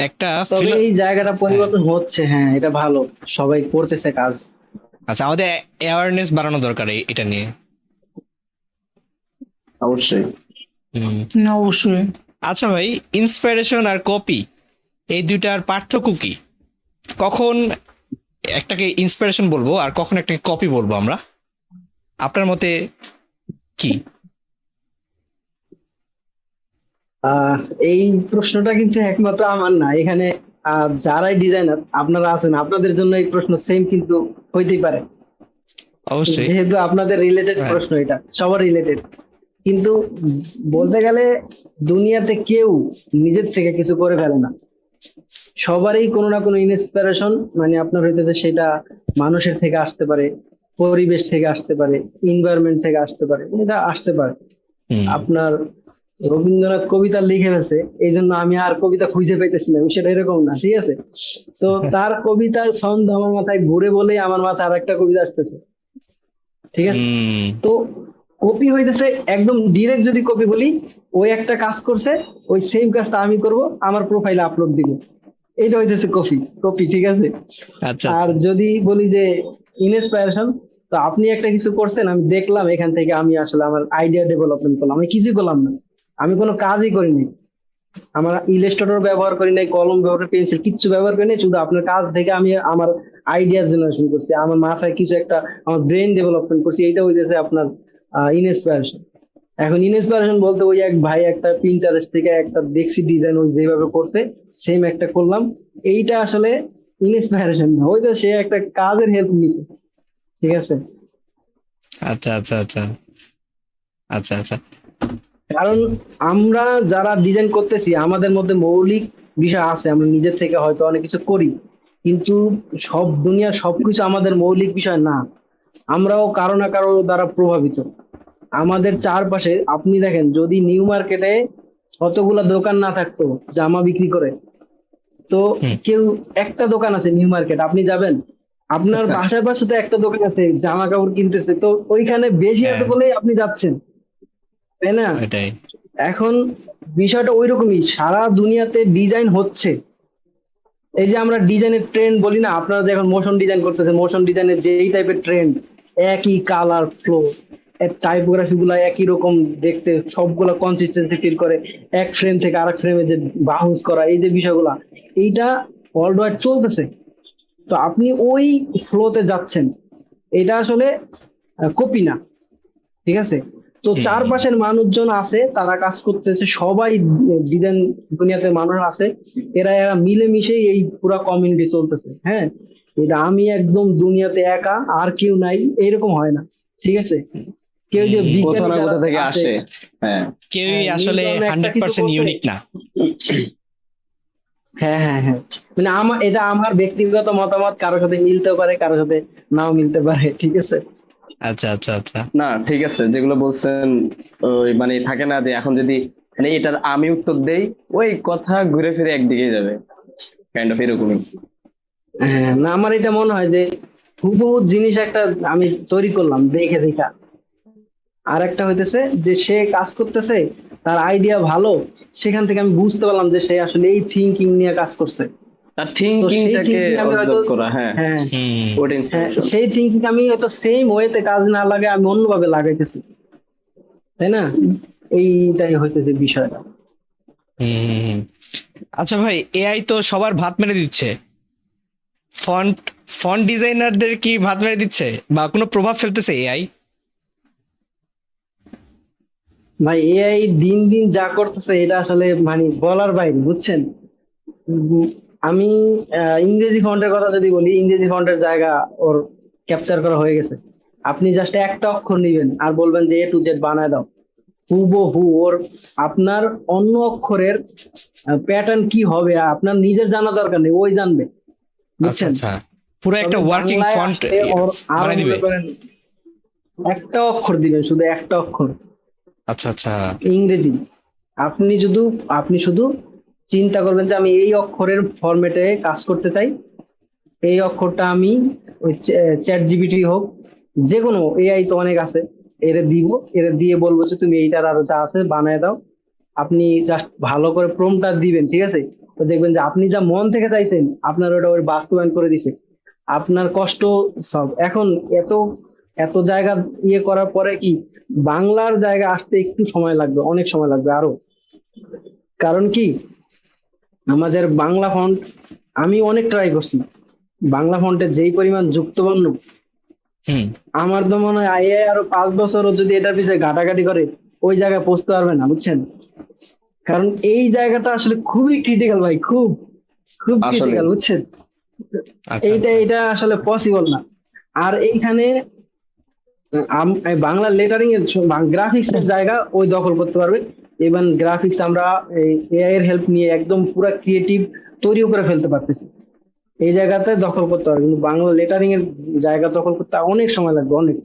একটা তবে এই জায়গাটা পরিবর্তন হচ্ছে, হ্যাঁ এটা ভালো, সবাই করতেছে কাজ। আচ্ছা, আমাদের অ্যাওয়ারনেস বাড়ানো দরকার এটা নিয়ে। অবশ্যই। না, অবশ্যই। আচ্ছা ভাই, ইন্সপিরেশন আর কপি এই দুইটার পার্থক্য কি? কখন একটাকে ইন্সপিরেশন বলবো আর কখন একটাকে কপি বলবো আমরা? আপনার মতে কি? আহ এই প্রশ্নটা কিন্তু একমাত্র আমার না, এখানে যারাই ডিজাইনার আপনারা আছেন, আপনাদের জন্য এই প্রশ্ন সেম কিন্তু হইতেই পারে, অবশ্যই। যেহেতু আপনাদের রিলেটেড হ্যাঁ। প্রশ্ন, এটা সবার রিলেটেড। কিন্তু বলতে গেলে দুনিয়াতে কেউ নিজের থেকে কিছু করে ফেলে না, সবারই কোনো না কোনো ইন্সপিরেশন মানে আপনার হইতেছে, সেটা মানুষের থেকে আসতে পারে, পরিবেশ থেকে আসতে পারে, এনভায়রনমেন্ট থেকে আসতে পারে, এটা আসতে পারে। হুম, আপনার রবীন্দ্রনাথ কবিতা লিখে গেছে, এই জন্য আমি আর কবিতা খুঁজে পাইতেছি না, সেটা এরকম না, ঠিক আছে? তো তার কবিতার ছন্দ আমার মাথায় ঘুরে বলেই আমার মাথায় আর একটা কবিতা আসতেছে, ঠিক আছে? হুম, তো কপি হইতেছে একদম ডিরেক্ট, যদি কপি বলি, ওই একটা কাজ করছে, ওই সেম কাজটা আমি করব, আমার প্রোফাইলে আপলোড দিব, এটা হইতেছে কপি কপি, ঠিক আছে? আচ্ছা আর আচ্ছা। যদি বলি যে ইন্সপিরেশন, তো আপনি একটা কিছু করছেন, আমি দেখলাম, এখান থেকে আমি আসলে আমার আইডিয়া ডেভেলপমেন্ট করলাম, আমি কিছুই করলাম না, আমি কোনো কাজই করিনি, আমার ইলাস্ট্রেটর ব্যবহার করি নাই, কলম ব্যবহার, পেন্সিল কিচ্ছু ব্যবহার করি নাই, শুধু আপনার কাজ থেকে আমি আমার আইডিয়া জেনারেশন করছি, আমার মাথায় কিছু একটা, আমার ব্রেন ডেভেলপমেন্ট করছি, এইটা হইতেছে আপনার ইন্সপিরেশন। এখন ইন্সপিরেশন বলতে ওই এক ভাই একটা পিন্টারেস্ট থেকে একটা দেখছি ডিজাইন, ওই যেভাবে করছে সেম একটা করলাম, এইটা আসলে ইন্সপিরেশন না, ওই তো সে একটা কাজের হেল্প নিছে, ঠিক আছে? আচ্ছা আচ্ছা আচ্ছা আচ্ছা আচ্ছা। কারণ আমরা যারা ডিজাইন করতেছি, আমাদের মধ্যে মৌলিক বিষয় আছে, আমরা নিজের থেকে হয়তো অনেক কিছু করি, কিন্তু সব দুনিয়ার সবকিছু আমাদের মৌলিক বিষয় না, আমরাও কারো না কারো দ্বারা প্রভাবিত। আমাদের চারপাশে আপনি দেখেন, যদি নিউ মার্কেটে কতগুলা দোকান না থাকতো জামা বিক্রি করে, তো হুম, কেউ, একটা দোকান আছে নিউ মার্কেট, আপনি যাবেন, আপনার বাসার পাশে তো একটা দোকান আছে জামা কাপড় কিনতেছে, তো ওইখানে বেশি এত হ্যাঁ, বলেই আপনি যাচ্ছেন, তাই না? এটাই। এখন বিষয়টা ওইরকমই, সারা দুনিয়াতে ডিজাইন হচ্ছে। এই যে আমরা ডিজাইনের ট্রেন্ড বলি না, আপনারা যে এখন মোশন ডিজাইন করতেছে, মোশন ডিজাইনের যে এই টাইপের ট্রেন্ড, একই কালার ফ্লো, টাইপোগ্রাফি গুলা একই রকম দেখতে, সবগুলা কনসিস্টেন্সি ফিল করে, এক ফ্রেম থেকে আরেক ফ্রেমে যে বাউন্স করা, এই যে বিষয়গুলা, এইটা ওয়ার্ল্ড ওয়াইড চলতেছে। তো আপনি ওই ফ্লোতে যাচ্ছেন, এটা আসলে কপি না, ঠিক আছে? তো হুম, চারপাশের মানুষজন আছে, তারা কাজ করতেছে, সবাই ডিজাইন দুনিয়াতে মানুষ আছে, এরা মিলেমিশে এই পুরা কমিউনিটি চলতেছে, হ্যাঁ। এটা আমি একদম দুনিয়াতে একা, আর কেউ নাই, এরকম হয় না, ঠিক আছে? কেউ যে হুম, কোথা বিজ্ঞানী না যারা কোথা থেকে আছে, আসে। হ্যাঁ, কেউই হ্যাঁ, আসলে নিউটন একটা কিছু 100% বলছে, ইউনিক না। হ্যাঁ হ্যাঁ হ্যাঁ, মানে এটা আমার ব্যক্তিগত মতামত, কারোর সাথে মিলতেও পারে, কারোর সাথে নাও মিলতে পারে, ঠিক আছে? আচ্ছা আচ্ছা আচ্ছা। না ঠিক আছে, যেগুলো বলছেন ওই মানে থাকে না যে এখন যদি মানে এটার আমি উত্তর দেই, ওই কথা ঘুরে ফিরে একদিকে যাবে, কাইন্ড অফ এরকমই। হ্যাঁ, না আমার এটা মনে হয় যে হুবহু জিনিস একটা আমি তৈরি করলাম দেখে দেখা, আর একটা হইতেছে যে সে কাজ করতেছে, তার আইডিয়া ভালো, সেখান থেকে আমি বুঝতে পারলাম যে সে আসলে এই থিঙ্কিং নিয়ে কাজ করছে। তার তো সেই থিঙ্কিংটাকে থিঙ্কিং আমি হয়তো, অবজার্ভ করা, হ্যাঁ, হ্যাঁ হুম ওটা হ্যাঁ, ইন্সপিরেশন। সেই থিঙ্কিং আমি হয়তো সেম ওয়েতে কাজ না লাগে আমি অন্যভাবে লাগাইতেছি, তাই না? এইটাই হইতেছে বিষয়টা। হুম হুম, হুম। আচ্ছা ভাই, এআই তো সবার ভাত মেরে দিচ্ছে, ফন্ট ফন্ট ডিজাইনারদের কি ভাত মেরে দিচ্ছে বা কোনো প্রভাব ফেলতেছে এআই? ভাই এআই দিন দিন যা করতেছে এটা আসলে মানে বলার বাইরে, বুঝছেন? উম, আমি ইংরেজি ফন্টের কথা যদি বলি, ইংরেজি ফন্টের জায়গা ওর ক্যাপচার করা হয়ে গেছে। আপনি জাস্ট একটা অক্ষর নিবেন আর বলবেন যে A to Z বানায় দাও, হুবহু ওর আপনার অন্য অক্ষরের প্যাটার্ন কি হবে আপনার নিজের জানা দরকার নেই, ওই জানবে, আচ্ছা বুঝছেন? আচ্ছা, পুরো তবে একটা ওয়ার্কিং বাংলায় ফন্ট আসলে ওর আরো বানাই দিবে। মনে করেন একটা অক্ষর দিবেন, শুধু একটা অক্ষর আচ্ছা আচ্ছা। ইংরেজি। আপনি শুধু চিন্তা করবেন যে আমি এই অক্ষরের ফরম্যাটে কাজ করতে চাই, এই অক্ষরটা আমি ওই চ্যাট জিপিটি হোক, যে কোনো এআই তো অনেক আছে, এরে দিব, এরে দিয়ে বলবো যে তুমি এইটার আরো যা আছে বানায় দাও। আপনি জাস্ট ভালো করে প্রম্পটটা দিবেন, ঠিক আছে? তো দেখবেন যে আপনি যা মন থেকে চাইছেন আপনার ওটা ওই বাস্তবায়ন করে দিছে, আপনার কষ্ট সব। এখন এত এত জায়গা ইয়ে করার পরে কি বাংলার জায়গা আসতে একটু সময় লাগবে, অনেক সময় লাগবে আরো। কারণ কি আমাদের বাংলা ফন্ট, আমি অনেক ট্রাই করছি, বাংলা ফন্টে যেই পরিমাণ যুক্তবর্ণ, হুম আমার তো মনে হয় আইএ আরো 5 বছরও যদি এটার পিছনে ঘাটাঘাটি করে ওই জায়গায় পৌঁছতে পারবে না, বুঝছেন? কারণ এই জায়গাটা আসলে খুবই ক্রিটিক্যাল ভাই, খুব খুব আসলে ক্রিটিক্যাল, বুঝছেন? আচ্ছা এইটা আচ্ছা। এটা আসলে পসিবল না। আর এইখানে এই বাংলা লেটারিং এর গ্রাফিক্স এর জায়গা ওই দখল করতে পারবে। ইভেন গ্রাফিক্স আমরা এআই এর হেল্প নিয়ে একদম পুরো ক্রিয়েটিভ তৈরিও করে ফেলতে পারতেছি, এই জায়গাতে দখল করতে পারবে। কিন্তু বাংলা লেটারিং এর জায়গা দখল করতে অনেক সময় লাগবে, অনেক।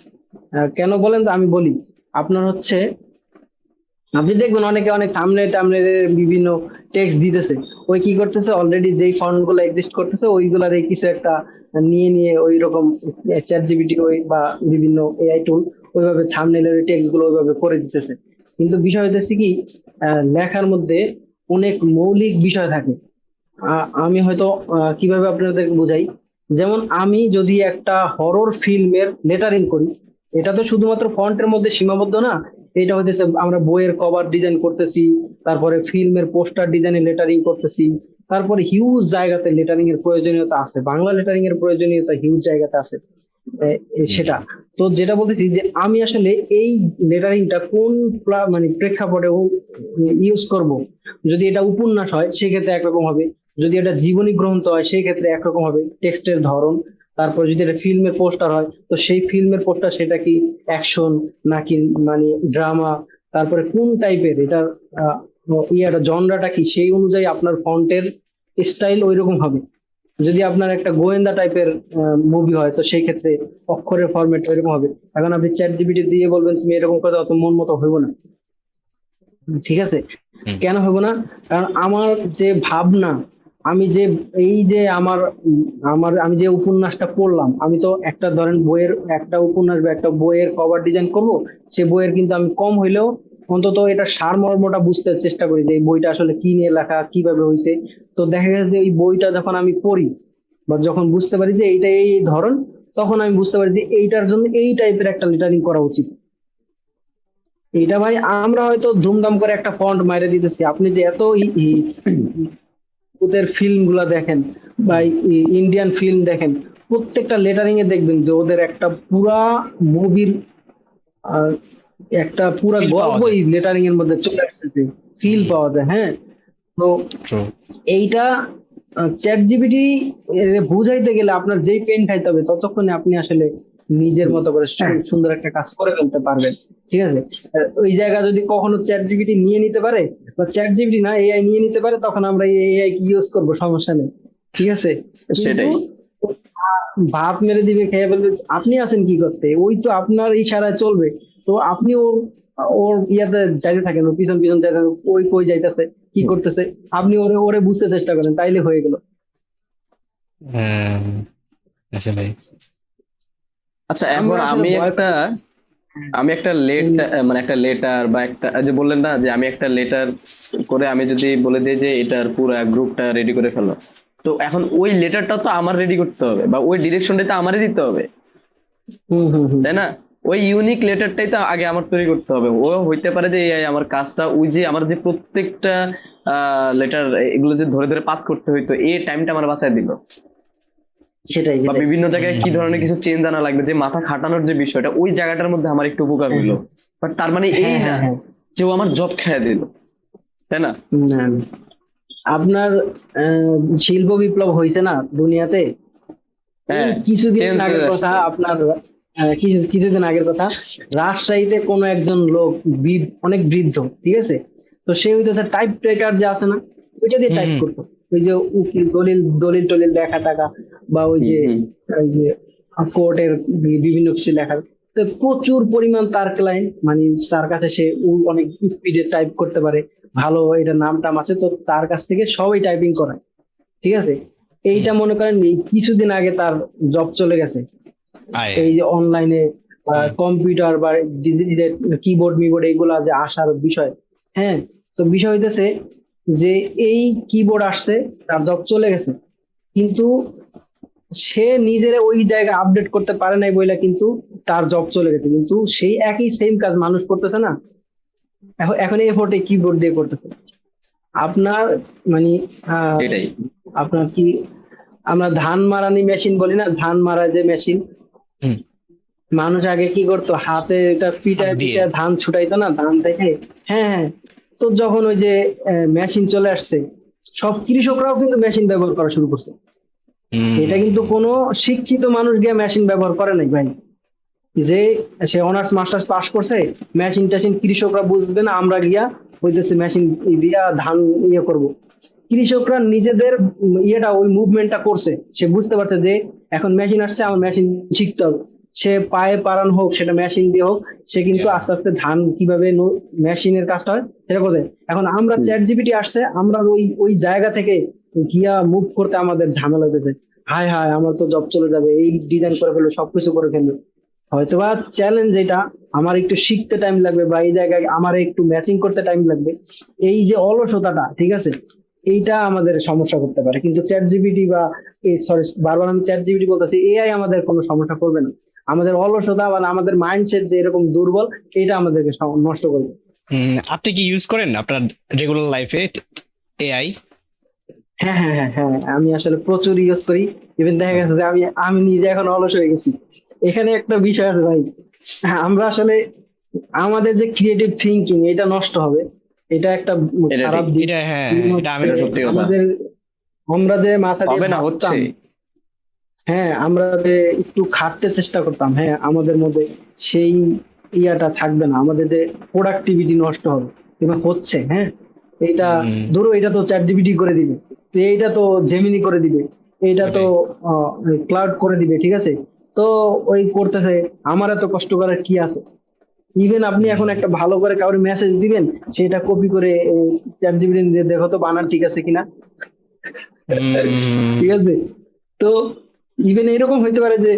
কেন বলেন তো আমি বলি। আপনার হচ্ছে আপনি দেখবেন অনেকে অনেক সামনে বিভিন্ন টেক্সট দিতেছে, ওই কি করতেছে অলরেডি যেই ফন্ট গুলো এক্সিস্ট করতেছে ওইগুলার এই কিছু একটা নিয়ে নিয়ে ওই রকম চ্যাট জিপিটি ওই বা বিভিন্ন এআই টুল ওইভাবে থাম্বনেলের টেক্সট গুলো ওইভাবে করে দিতেছে। কিন্তু বিষয় হচ্ছে কি লেখার মধ্যে অনেক মৌলিক বিষয় থাকে। আমি হয়তো কিভাবে আপনাদের বুঝাই, যেমন আমি যদি একটা হরর ফিল্মের লেটারিং করি, এটা তো শুধুমাত্র ফন্টের মধ্যে সীমাবদ্ধ না, এটা হইতেছে আমরা বইয়ের কভার ডিজাইন করতেছি, তারপরে ফিল্মের পোস্টার ডিজাইনে লেটারিং করতেছি, তারপরে হিউজ জায়গাতে লেটারিং এর প্রয়োজনীয়তা আছে, বাংলা লেটারিং এর প্রয়োজনীয়তা হিউজ জায়গাতে আছে। সেটা তো যেটা বলতেছি যে আমি আসলে এই লেটারিংটা কোন মানে প্রেক্ষাপটে ইউজ করব। যদি এটা উপন্যাস হয় সেক্ষেত্রে একরকম হবে, যদি এটা জীবনী গ্রন্থ হয় সেই ক্ষেত্রে একরকম হবে টেক্সটের ধরন। তারপর যদি এটা ফিল্মের পোস্টার হয় তো সেই ফিল্মের পোস্টার সেটা কি অ্যাকশন নাকি মানে ড্রামা, তারপরে কোন টাইপের এটার ইয়াটা জনরাটা কি, সেই অনুযায়ী আপনার ফন্টের স্টাইল ওইরকম হবে। যদি আপনার একটা গোয়েন্দা টাইপের মুভি হয় তো সেই ক্ষেত্রে অক্ষরের ফরম্যাট ওইরকম হবে। এখন আপনি চ্যাট জিপিটি দিয়ে বলবেন তুমি এরকম করে দাও, তো মন মতো হইব না, ঠিক আছে? হুম কেন হইব না? কারণ আমার যে ভাবনা, আমি যে এই যে আমি যে উপন্যাসটা পড়লাম, আমি তো একটা ধরেন বইয়ের একটা উপন্যাস বা একটা বইয়ের কভার ডিজাইন করব, সে বইয়ের কিন্তু আমি কম হইলেও অন্তত এটা সারমর্মটা বুঝতে চেষ্টা করি যে এই বইটা আসলে কি নিয়ে লেখা, কিভাবে হয়েছে। তো দেখা গেছে যে এই বইটা যখন আমি পড়ি বা যখন বুঝতে পারি যে এইটা এই ধরন, তখন আমি বুঝতে পারি যে এইটার জন্য এই টাইপের একটা লেটারিং করা উচিত। এটা ভাই আমরা হয়তো ধুমধাম করে একটা ফন্ট মাইরে দিতেছি, আপনি যে এত ওদের ফিল্ম গুলা দেখেন বা ইন্ডিয়ান ফিল্ম দেখেন, প্রত্যেকটা লেটারিং এ দেখবেন যে ওদের একটা পুরা মুভির একটা পুরা ফিল পাওয়া যায়। গল্পই লেটারিং এর মধ্যে চলে আসতেছে, ফিল হুম পাওয়া যায়। হ্যাঁ, তো ট্রু। এইটা চ্যাট জিপিটি বুঝাইতে গেলে আপনার যেই পেন খাইতে হবে ততক্ষণে আপনি আসলে নিজের মতো করে সুন্দর একটা কাজ করে ফেলতে পারবেন, ঠিক আছে? ওই জায়গা যদি কখনো চ্যাট জিপিটি নিয়ে নিতে পারে বা চ্যাট জিপিটি না এআই নিয়ে নিতে পারে, তখন আমরা এই এআই কি ইউজ করবো, সমস্যা নেই, ঠিক আছে? কিন্তু সেটাই। ভাত মেরে দিবে, খেয়ে ফেলবে, আপনি আছেন কি করতে, ওই তো আপনার ইশারায় চলবে। তো আপনি ওর ওর ইয়াতে যাইতে থাকেন, ও পিছন পিছন যাইতে থাকেন, ওই কই যাইতেছে কি করতেছে, আপনি ওরে ওরে বুঝতে চেষ্টা করেন, তাইলে হয়ে গেল। হ্যাঁ, আসলে আচ্ছা এখন আমরা আসলে ভয় আমি একটা মানে একটা লেটার বা একটা যে বললেন না যে আমি একটা লেটার করে আমি যদি বলে দিই যে এটার পুরো গ্রুপটা রেডি করে ফেলো, তো এখন ওই লেটারটা তো আমার রেডি করতে হবে বা ওই ডিরেকশনটা তো আমারই দিতে হবে, হুম হুম হুম তাই না? ওই ইউনিক লেটারটাই তো আগে আমার তৈরি করতে হবে। ও হইতে পারে যে AI আমার কাজটা ওই যে আমার যে প্রত্যেকটা লেটার এগুলো যে ধরে ধরে পাস করতে হইতো, এই টাইমটা আমার বাঁচায় দিল। সেটাই বা সেটাই। বিভিন্ন জায়গায় কি ধরনের কিছু চেঞ্জ আনা লাগবে, যে মাথা খাটানোর যে বিষয়টা, ওই জায়গাটার মধ্যে আমার একটু উপকার হ্যাঁ হইলো। বাট তার মানে এই হ্যাঁ না হ্যাঁ হ্যাঁ। যে ও আমার জব খেয়ে দিল, তাই না? না, না। আপনার শিল্প বিপ্লব হয়েছে না দুনিয়াতে, এই হ্যাঁ, কিছুদিন চেঞ্জ আগের হয়ে কথা আসছে। আপনার, কিছুদিন আগের কথা, রাজশাহীতে কোনো একজন লোক অনেক বৃদ্ধ, ঠিক আছে, তো সে হইতেছে টাইপ রাইটার যে আছে না, ওইটা দিয়ে হুম টাইপ হুম করতো, ওই যে উকিল দলিল দলিল টলিল লেখা টাকা, বা ওই হুম যে হুম ওই যে কোর্টের বিভিন্ন কিছু লেখা, তো প্রচুর পরিমাণ তার ক্লায়েন্ট, মানে তার কাছে সে অনেক স্পিডে টাইপ করতে পারে, ভালো এটা নাম টাম আছে, তো তার কাছ থেকে সবাই টাইপিং করায়, ঠিক আছে। হুম। এইটা মনে করেন এই কিছুদিন আগে তার জব চলে গেছে, আয়। এই যে অনলাইনে হুম কম্পিউটার বা কিবোর্ড মিবোর্ড এইগুলা যে আসার বিষয়। হ্যাঁ, তো বিষয় হইতেছে যে এই কিবোর্ড আসছে, তার জব চলে গেছে, কিন্তু সে নিজের ওই জায়গায় আপডেট করতে পারে নাই বইলা কিন্তু তার জব চলে গেছে, কিন্তু সেই একই সেম কাজ মানুষ করতেছে না, এখন এখন এফোর্টে কিবোর্ড দিয়ে করতেছে। আপনার মানে আহ, এটাই। আপনার কি, আমরা ধান মারানি মেশিন বলি না, ধান মারা যে মেশিন, হুম। মানুষ আগে কি করতো, হাতে এটা হাত পিটায় দিয়ে। পিটায় ধান ছুটাইতো না ধান থেকে। হ্যাঁ হ্যাঁ। তো যখন ওই যে মেশিন চলে আসছে, সব কৃষকরাও কিন্তু মেশিন ব্যবহার করা শুরু করছে। এটা কিন্তু হুম কোনো শিক্ষিত মানুষ গিয়ে মেশিন ব্যবহার করে নাই ভাই, যে সে অনার্স মাস্টার্স পাস করছে, মেশিন টেশিন কৃষকরা বুঝবে না, আমরা গিয়া হইতেছে মেশিন দিয়া ধান ইয়ে করব। কৃষকরা নিজেদের ইয়েটা ওই মুভমেন্টটা করছে, সে বুঝতে পারছে যে এখন মেশিন আসছে, আমার মেশিন শিখতে হবে, সে পায়ে পারান হোক সেটা মেশিন দিয়ে হোক, সে কিন্তু Yeah. আস্তে আস্তে ধান কিভাবে মেশিনের কাজটা হয় সেটা করে। এখন আমরা হুম। চ্যাট জিপিটি আসছে, আমরা ওই ওই জায়গা থেকে গিয়া মুভ করতে আমাদের ঝামেলা হইতেছে, হায় হায় আমার তো জব চলে যাবে, এই ডিজাইন করে ফেলবে, সবকিছু করে ফেলবে। হয়তোবা চ্যালেঞ্জ এটা, আমার একটু শিখতে টাইম লাগবে, বা এই জায়গায় আমার একটু ম্যাচিং করতে টাইম লাগবে, এই যে অলসতাটা, ঠিক আছে, এইটা আমাদের সমস্যা করতে পারে, কিন্তু চ্যাট জিপিটি বা সরি বারবার আমি চ্যাট জিপিটি বলতেছি, এআই আমাদের কোনো সমস্যা করবে না। আমাদের অলসতা বা আমাদের মাইন্ডসেট যে এরকম দুর্বল, এটা আমাদেরকে নষ্ট করবে। আপনি কি ইউজ করেন আপনার রেগুলার লাইফে এআই? হ্যাঁ হ্যাঁ হ্যাঁ হ্যাঁ, আমি আসলে প্রচুর ইউজ করি। ইভেন দেখা গেছে যে আমি আমি নিজে এখন অলস হয়ে গেছি। এখানে একটা বিষয় আছে ভাই, আমরা আসলে আমাদের যে ক্রিয়েটিভ থিঙ্কিং এটা নষ্ট হবে, এটা একটা এটা খারাপ ঠিক। দিক। এটা হ্যাঁ, কারণ এটা হচ্ছে আমি এটা সত্যি কথা। আমাদের, আমরা যে মাথা দিয়ে হবে না, ভাবতাম, হচ্ছে। হ্যাঁ আমরা যে একটু খাটতে চেষ্টা করতাম, হ্যাঁ আমাদের মধ্যে সেই ইয়াটা থাকবে না, আমাদের যে প্রোডাক্টিভিটি নষ্ট হবে, কিংবা হচ্ছে। হ্যাঁ, এটা হুম, ধরো এটা তো চ্যাট জিপিটি করে দিবে, এইটা তো জেমিনি করে দিবে, এইটা তো এটাই। ক্লাউড করে দিবে, ঠিক আছে, তো ওই করতেছে, আমার এত কষ্ট করার কি আছে। ইভেন আপনি এখন একটা ভালো করে কাউকে মেসেজ দিবেন, সেটা কপি করে চ্যাট জিপিটি দিয়ে দেখো তো বানান ঠিক আছে কিনা, হুম, ঠিক আছে। তো ইভেন এরকম হইতে পারে যে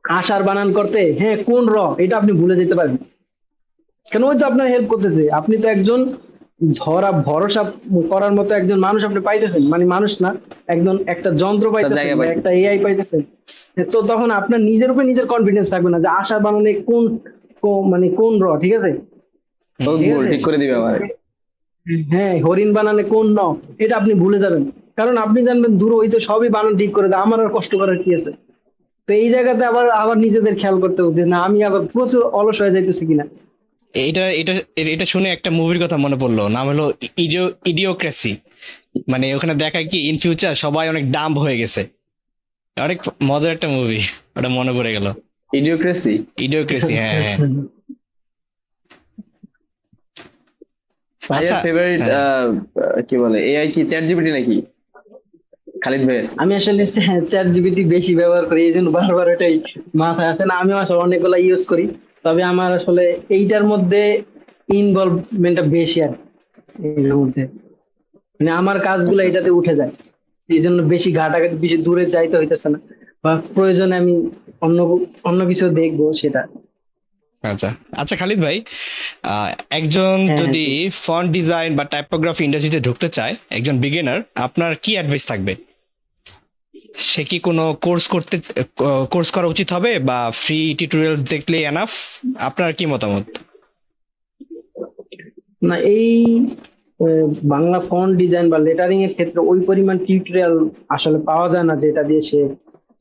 আশার বানান করতে, হ্যাঁ কোন এটা আপনি ভুলে যেতে পারেন, কেন ওই তো আপনার হেল্প করতেছে, আপনি তো একজন ধরা ভরসা করার মতো একজন মানুষ আপনি পাইতেছেন, মানে মানুষ না, একজন একটা যন্ত্র একটা পাইতেছেন জায়গা বা পাইতেছে। একটা এআই পাইতেছেন। তো তখন আপনার নিজের উপরে নিজের কনফিডেন্স থাকবে না যে আশার বানানে মানে কোন ঠিক আছে, ও ঠিক ভুল আছে। ঠিক করে দিবে আমার। হ্যাঁ, হরিণ বানানে কোন এটা আপনি ভুলে যাবেন, কারণ আপনি জানবেন দূর ওই তো সবই বানান ঠিক করে দেয়, আমার আর কষ্ট করার কি আছে। তো এই জায়গাতে আবার আবার নিজেদের খেয়াল করতে হচ্ছে, না আমি আবার প্রচুর অলস হয়ে যাইতেছি কিনা। এটা এটা এটা শুনে একটা মুভির কথা মনে পড়লো, নাম হলো ইডিওক্রেসি। মানে ওখানে দেখায় কি ইন ফিউচার সবাই অনেক ডাম্ব হয়ে গেছে। অনেক মজার একটা মুভি, ওটা মনে পড়ে গেল। ইডিওক্রেসি। ইডিওক্রেসি, আচ্ছা হ্যাঁ হ্যাঁ। আচ্ছা। ভাইয়ের আচ্ছা, ফেভারিট হ্যাঁ। কি বলে এআই কি চ্যাট জিপিটি নাকি খালিদ ভাইয়ের? আমি আসলে চ্যাট জিপিটি বেশি ব্যবহার করি, এই জন্য বারবার এটাই মাথায় আসে না, আমি আসলে অনেকগুলা ইউজ করি। তবে আমার আসলে এইটার মধ্যে ইনভলভমেন্টটা বেশি আর কি, এর মধ্যে মানে আমার কাজগুলো আচ্ছা আচ্ছা। এটাতে উঠে যায়, এই জন্য বেশি ঘাটাঘাটি বেশি দূরে যাইতে হইতেছে না, বা প্রয়োজনে আমি অন্য অন্য কিছু দেখবো সেটা। আচ্ছা আচ্ছা খালিদ ভাই, আহ, একজন হ্যাঁ হ্যাঁ যদি ফন্ট ডিজাইন বা টাইপোগ্রাফি ইন্ডাস্ট্রিতে ঢুকতে চায়, একজন বিগিনার, আপনার কি অ্যাডভাইস থাকবে? সে কি কোনো কোর্স করা উচিত হবে, বা ফ্রি টিউটোরিয়ালস দেখলে এনাফ? আপনার কি মতামত? না, এই বাংলা ফন্ট ডিজাইন বা লেটারিং এর ক্ষেত্রে ওই পরিমাণ টিউটোরিয়াল আসলে পাওয়া যায় না যেটা দিয়ে সে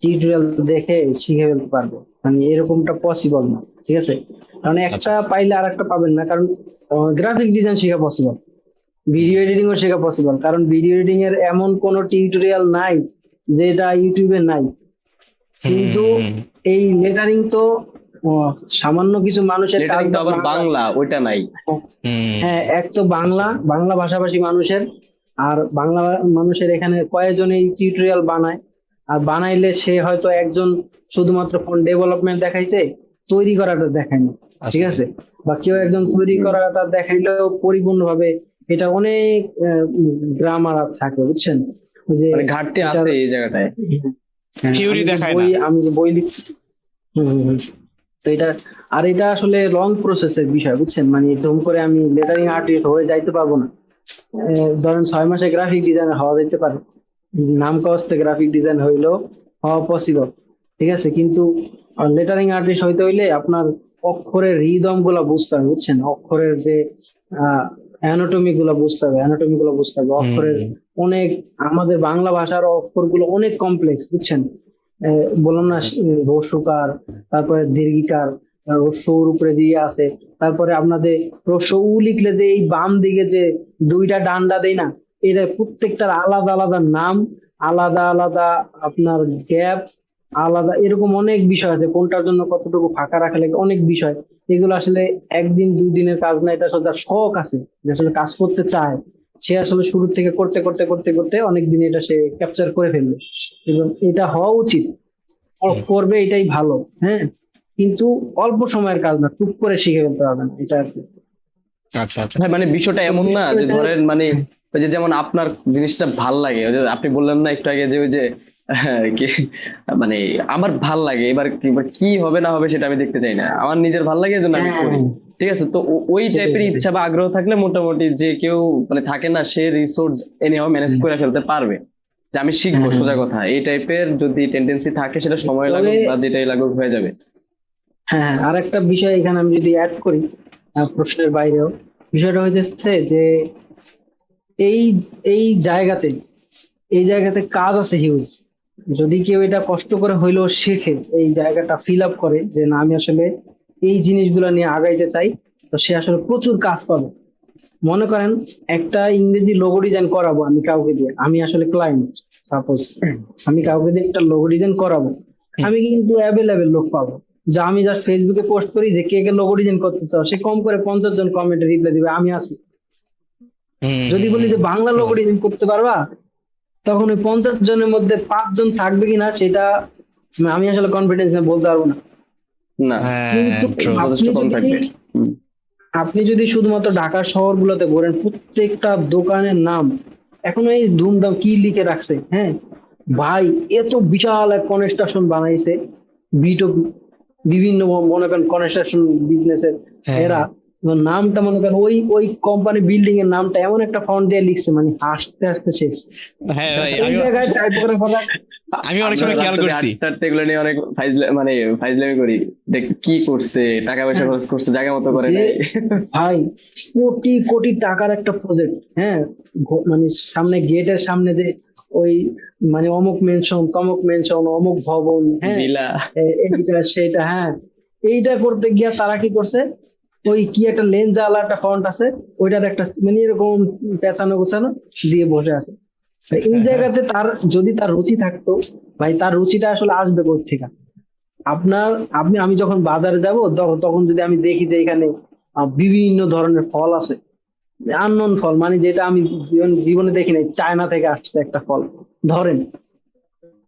টিউটোরিয়াল দেখে শিখে ফেলতে পারবে, মানে এরকমটা পসিবল না, ঠিক আছে? কারণ আচ্ছা একটা পাইলে আর একটা পাবেন না, কারণ গ্রাফিক ডিজাইন শেখা পসিবল, ভিডিও এডিটিং ও শেখা পসিবল, কারণ ভিডিও এডিটিং এর এমন কোনো টিউটোরিয়াল নাই যেটা ইউটিউবে নাই। কিন্তু হুম এই লেটারিং তো সামান্য কিছু মানুষের কাজ লেটারিং তো বা আবার বাংলা। বাংলা, ওইটা নাই। হুম হ্যাঁ, এক তো বাংলা বাংলা ভাষাভাষী মানুষের, আর বাংলা মানুষের এখানে কয়েকজন এই টিউটোরিয়াল বানায়, আর বানাইলে সে হয়তো একজন শুধুমাত্র ফোন ডেভেলপমেন্ট দেখাইছে, তৈরি করাটা দেখায়নি, ঠিক আচ্ছা আছে? বা কেউ একজন তৈরি হুম। করাটা দেখাইলেও পরিপূর্ণভাবে এটা অনেক গ্রামার থাকে, বুঝছেন? ওই যে মানে ঘাটতি এটার আছে এই জায়গাটায়। হ্যাঁ, থিওরি আমি যে দেখায় না। আমি যে বই লিখছি, হুম, হুম, হুম। তো এটা, আর এটা আসলে লং প্রসেসের বিষয়, বুঝছেন? মানে ধুম করে আমি লেটারিং আর্টিস্ট হয়ে যাইতে পারবো না। ধরেন 6 মাসে গ্রাফিক ডিজাইনার হওয়া যেতে পারে, নাম কস্তে গ্রাফিক ডিজাইন হইলেও হওয়া পসিবল, ঠিক আছে? কিন্তু লেটারিং আর্টিস্ট হইতে হইলে আপনার অক্ষরের রিদম গুলা বুঝতে হবে, বুঝছেন? অক্ষরের যে অ্যানাটমি গুলা বুঝতে হবে, অক্ষরের হুম অনেক, আমাদের বাংলা ভাষার অক্ষরগুলো অনেক কমপ্লেক্স, বুঝছেন? বললাম না, রস্যকার, তারপরে দীর্ঘিকার, রস্যর উপরে দিয়ে আছে, তারপরে আপনাদের রস্য উ লিখলে যে এই বাম দিকে যে দুইটা ডান্ডা দেই না, এটা প্রত্যেকটার আলাদা আলাদা নাম, আলাদা আলাদা আপনার গ্যাপ, আলাদা এরকম অনেক বিষয় আছে, কোনটার জন্য কতটুকু ফাঁকা রাখা লাগে, অনেক বিষয়। এগুলো আসলে একদিন দুই দিনের কাজ না, এটা আসলে যার শখ আছে, যে আসলে কাজ করতে চায়, সে আসলে শুরু থেকে করতে করতে করতে করতে অনেক দিন এটা সে ক্যাপচার করে ফেলবে, এবং এটা হওয়া উচিত, হুম। করবে, এটাই ভালো। হ্যাঁ, কিন্তু অল্প সময়ের কাজ না, টুক করে শিখে ফেলতে হবে না, এটা আর কি। আচ্ছা আচ্ছা হ্যাঁ, মানে বিষয়টা তো এমন না যে বিষয়টা ধরেন মানে ওই যে যেমন আপনার জিনিসটা ভাল লাগে, ওই যে আপনি বললেন না একটু আগে যে ওই যে কি মানে আমার ভাল লাগে, এবার কি হবে না হবে সেটা আমি দেখতে চাই না, আমার নিজের ভাল লাগে এজন্য আমি হ্যাঁ করি। হ্যাঁ, ঠিক আছে, তো ওই সেটাই টাইপের সেটাই। ইচ্ছা বা আগ্রহ থাকলে মোটামুটি যে কেউ মানে থাকে না, সে রিসোর্স এনিহাও ম্যানেজ হুম, করে ফেলতে পারবে, যে আমি শিখবো, হ্যাঁ হ্যাঁ সোজা কথা। এই টাইপের যদি টেন্ডেন্সি থাকে, সেটা সময় তবে লাগুক বা যেটাই লাগুক হয়ে যাবে। হ্যাঁ হ্যাঁ, আর একটা বিষয় এখানে আমি যদি অ্যাড করি, প্রশ্নের বাইরেও, বিষয়টা হইতেছে যে এই এই জায়গাতে এই জায়গাতে কাজ আছে হিউজ। যদি কেউ এটা কষ্ট করে হইলেও শেখে, এই জায়গাটা ফিল আপ করে যে না আমি আসলে এই জিনিসগুলো নিয়ে আগাইতে চাই, তো সে আসলে প্রচুর কাজ পাবে। মনে করেন একটা ইংরেজি লোগো ডিজাইন করাবো আমি কাউকে দিয়ে, আমি আসলে ক্লায়েন্ট, সাপোজ আমি কাউকে দিয়ে একটা লোগো ডিজাইন করাবো, আমি কিন্তু অ্যাভেলেবেল লোক পাবো। যা আমি জাস্ট ফেসবুকে পোস্ট করি যে কে কে লোগো ডিজাইন করতে চাও, সে কম করে 50 জন কমেন্টে রিপ্লাই দিবে, আমি আছি। যদি বলি যে বাংলা লোগো ডিজাইন করতে পারবা, তখন ওই 50 জনের মধ্যে 5 জন থাকবে কিনা সেটা আমি আসলে কনফিডেন্স নিয়ে বলতে পারবো না। না, কিন্তু হ্যাঁ ট্রু। যথেষ্ট কম থাকবে। হুম। আপনি যদি শুধুমাত্র ঢাকার শহরগুলোতে ঘোরেন, প্রত্যেকটা দোকানের নাম এখন এই ধুমধাম কি লিখে রাখছে, হ্যাঁ ভাই, এত বিশাল এক কনস্ট্রাকশন বানাইছে, বিটো বিভিন্ন মনে করেন কনস্ট্রাকশন বিজনেসের হ্যাঁ এরা, এবার নামটা মনে করেন ওই ওই কোম্পানি বিল্ডিং এর নামটা এমন একটা ফন্ট দিয়ে লিখছে, মানে হাসতে হাসতে শেষ। হ্যাঁ ভাই, এই জায়গায় টাইপোগ্রাফাররা আমি অনেক আমরা সময় খেয়াল রাস্তাতে করছি। হাঁটতে হাঁটতে এগুলো নিয়ে অনেক মানে ফাইজলামি করি, দেখ কি করছে, টাকা পয়সা হ্যাঁ, খরচ করছে, জায়গা মতো করে যে নাই। ভাই কোটি কোটি টাকার একটা প্রজেক্ট, হ্যাঁ, মানে সামনে গেটের সামনে যে ওই মানে অমুক মেনশন তমুক মেনশন অমুক ভবন, হ্যাঁ, বিলা। এইটা সেটা, হ্যাঁ, এইটা করতে গিয়া তারা কি করছে, ওই কি একটা লেন্স আলা একটা ফন্ট আছে, ওইটার একটা মানে এরকম পেঁচানো গোছানো দিয়ে বসে আছে। তো এই জায়গাতে তার যদি তার রুচি থাকতো, ভাই তার রুচিটা আসলে আসবে কোথা থেকে? আপনার আমি যখন বাজারে যাব, তখন যদি আমি দেখি যে এখানে বিভিন্ন ধরনের ফল আছে, আননোন ফল, মানে যেটা আমি জীবনে দেখি নাই, চায়না থেকে আসছে একটা ফল ধরেন,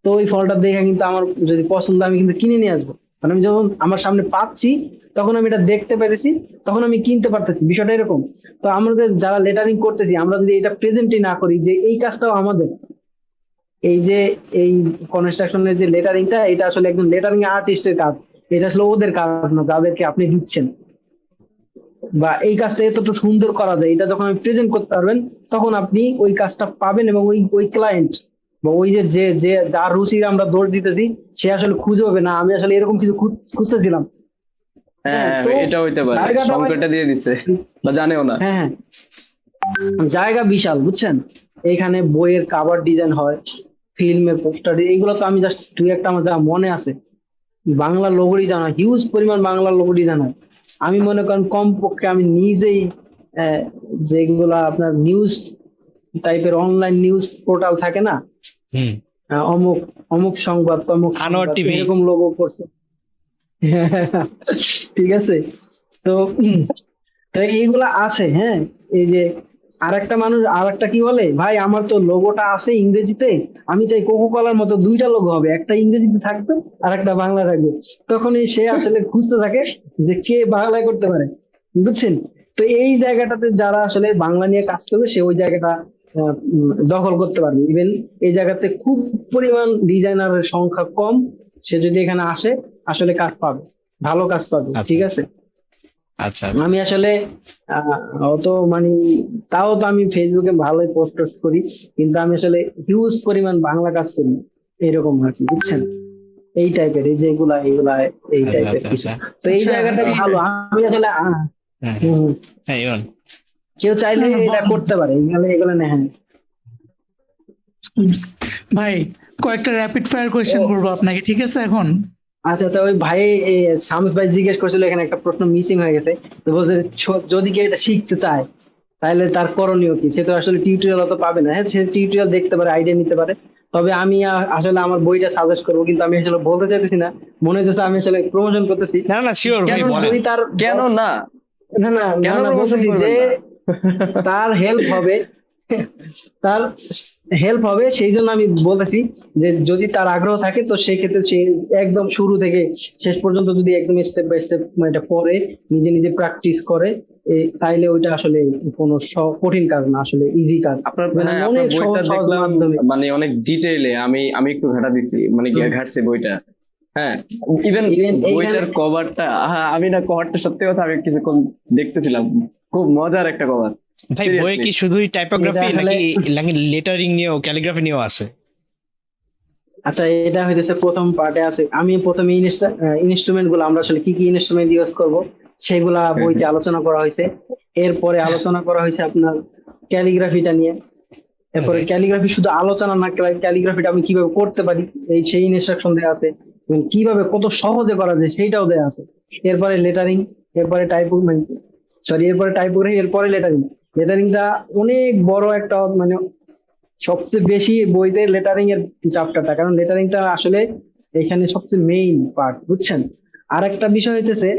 তো ওই ফলটা দেখে কিন্তু আমার যদি পছন্দ, আমি কিন্তু কিনে নিয়ে আসবো। মানে আমি যখন আমার সামনে পাচ্ছি তখন আমি এটা দেখতে পেরেছি, তখন আমি কিনতে পারতেছি, বিষয়টা এরকম। তো আমাদের যারা লেটারিং করতেছি, আমরা যদি এটা প্রেজেন্টই না করি যে এই কাজটাও আমাদের, এই যে এই কনস্ট্রাকশনের যে লেটারিংটা, এটা আসলে একজন লেটারিং আর্টিস্টের কাজ, এটা আসলে ওদের কাজ না যাদেরকে আপনি দিচ্ছেন। বা এই কাজটা এতটা সুন্দর করা যায়, এটা যখন আপনি প্রেজেন্ট করতে পারবেন তখন আপনি ওই কাজটা পাবেন, এবং ওই ওই ক্লায়েন্ট বা ওই যে যে যে যার রুচির আমরা দোষ দিতেছি, সে আসলে খুঁজে পাবে না আমি আসলে এরকম কিছু খুঁজতেছিলাম। হ্যাঁ হ্যাঁ, হ্যাঁ, তো এটা হইতে পারে জায়গাটা ভাই, সংকটটা দিয়ে দিছে বা জানেও না। হ্যাঁ হ্যাঁ, জায়গা বিশাল বুঝছেন। এখানে বইয়ের কাভার ডিজাইন হয়, ফিল্মের পোস্টার, এইগুলো তো আমি জাস্ট দুই একটা আমার যা মনে আছে। বাংলা লোগো ডিজাইন হয়, হিউজ পরিমাণ বাংলা লোগো ডিজাইন হয়। আমি মনে করেন কমপক্ষে আমি নিজেই আহ, যেগুলা আপনার নিউজ টাইপের অনলাইন নিউজ পোর্টাল থাকে না, হুম। অমুক অমুক সংবাদ তমুক আনোয়ার সংবাদ, টিভি। এরকম লোগো করছে। ঠিক আছে। তো তো এইগুলা আছে, হ্যাঁ। এই যে আরেকটা মানুষ আরেকটা কি বলে, ভাই আমার তো লোগোটা আছে ইংরেজিতে, আমি চাই কোকো কলার মতো দুইটা লোগো হবে, একটা ইংরেজিতে থাকবে আর একটা বাংলা থাকবে। তখনই সে আসলে খুঁজতে থাকে যে কে বাংলায় করতে পারে, বুঝছেন। তো এই জায়গাটাতে যারা আসলে বাংলা নিয়ে কাজ করবে, সে ওই জায়গাটা দখল করতে পারবে। ইভেন এই জায়গাতে খুব পরিমাণ ডিজাইনারের সংখ্যা কম, সে যদি এখানে আসে আসলে কাজ পাবে, ভালো কাজ পাবে। আচ্ছা, ঠিক আচ্ছা। আছে। আচ্ছা আচ্ছা। আমি আসলে আহ, অত মানে, তাও তো আমি ফেসবুকে ভালোই পোস্ট টোস্ট করি, কিন্তু আমি আসলে হিউজ পরিমাণ বাংলা কাজ করি, এরকম আর কি, বুঝছেন। এই টাইপের, এই যে এগুলা এগুলা এই আচ্ছা টাইপের আচ্ছা কিছু। আচ্ছা। তো এই আচ্ছা, জায়গাটা এই- ভালো, আমি আসলে হ্যাঁ হ্যাঁ। হুম, হ্যাঁ ইমন। কেউ চাইলে না, না, এটা বলেন। করতে পারে, এগুলো এগুলো না, হ্যাঁ। ভাই কয়েকটা র্যাপিড ফায়ার কোয়েশ্চেন ও করবো আপনাকে, ঠিক আছে এখন? আচ্ছা আচ্ছা, ওই ভাই এই শামস ভাই জিজ্ঞেস করছিল, এখানে একটা প্রশ্ন মিসিং হয়ে গেছে। তো বলছে যদি কেউ এটা শিখতে চায় তাহলে তার করণীয় কি। সে তো আসলে টিউটোরিয়াল অত পাবে না। হ্যাঁ, সে টিউটোরিয়াল দেখতে পারে, আইডিয়া নিতে পারে। তবে আমি আসলে আমার বইটা সাজেস্ট করবো, কিন্তু আমি আসলে বলতে চাইতেছি না, মনে হচ্ছে আমি আসলে প্রমোশন করতেছি। না না শিওর ভাই কিন্তু বলেন। যদি তার কেন না, না না না কেন না, প্রমোশন বলতেছি করবেন যে না? তার হেল্প হবে, তার হেল্প হবে, সেই জন্য আমি বলতেছি যে যদি তার আগ্রহ থাকে তো সেই ক্ষেত্রে সে একদম শুরু থেকে শেষ পর্যন্ত যদি একদম স্টেপ বাই স্টেপ এটা পড়ে, নিজে নিজে প্র্যাকটিস করে, তাইলে ওইটা আসলে কোনো কঠিন কাজ না, আসলে ইজি কাজ। আপনার মানে হ্যাঁ, অনেক আপনার সহজ বইটা সহজ দেখলাম, মাধ্যমে। মানে অনেক ডিটেইলে আমি একটু ঘাটা দিছি, মানে হুম। ঘাটছি বইটা। হ্যাঁ, ইভেন Even বইটার এইখানে কভারটা, আমি না কভারটা সত্যি কথা আমি কিছুক্ষণ দেখতেছিলাম, খুব মজার একটা কভার, ভাই বইয়ে সিরিয়াসলি। কি শুধুই এটা টাইপোগ্রাফি আসলে, নাকি লেটারিং নিয়েও ক্যালিগ্রাফি নিয়েও আছে? আচ্ছা এটা হইতেছে প্রথম পার্টে আছে। আমি প্রথমে ইনস্ট্রুমেন্ট গুলো আমরা আসলে কি কি ইনস্ট্রুমেন্ট ইউজ করব সেগুলা বইতে আলোচনা করা হয়েছে। এরপরে আলোচনা করা হয়েছে আপনার ক্যালিগ্রাফিটা নিয়ে। এরপরে ওকে। ক্যালিগ্রাফি শুধু আলোচনা না, ক্যালিগ্রাফিটা আমি কিভাবে করতে পারি সেই ইনস্ট্রাকশন দেওয়া আছে, এবং কিভাবে কত সহজে করা যায় সেইটাও দেওয়া আছে। এরপরে লেটারিং, এরপরে এরপরে টাইপোগ্রাফি, এরপরে লেটারিং। লেটারিংটা অনেক বড় একটা মানে সবচেয়ে বেশি বইতে লেটারিং এর চ্যাপ্টারটা, কারণ লেটারিংটা আসলে এখানে সবচেয়ে মেইন পার্ট, বুঝছেন। আর একটা বিষয় হইতেছে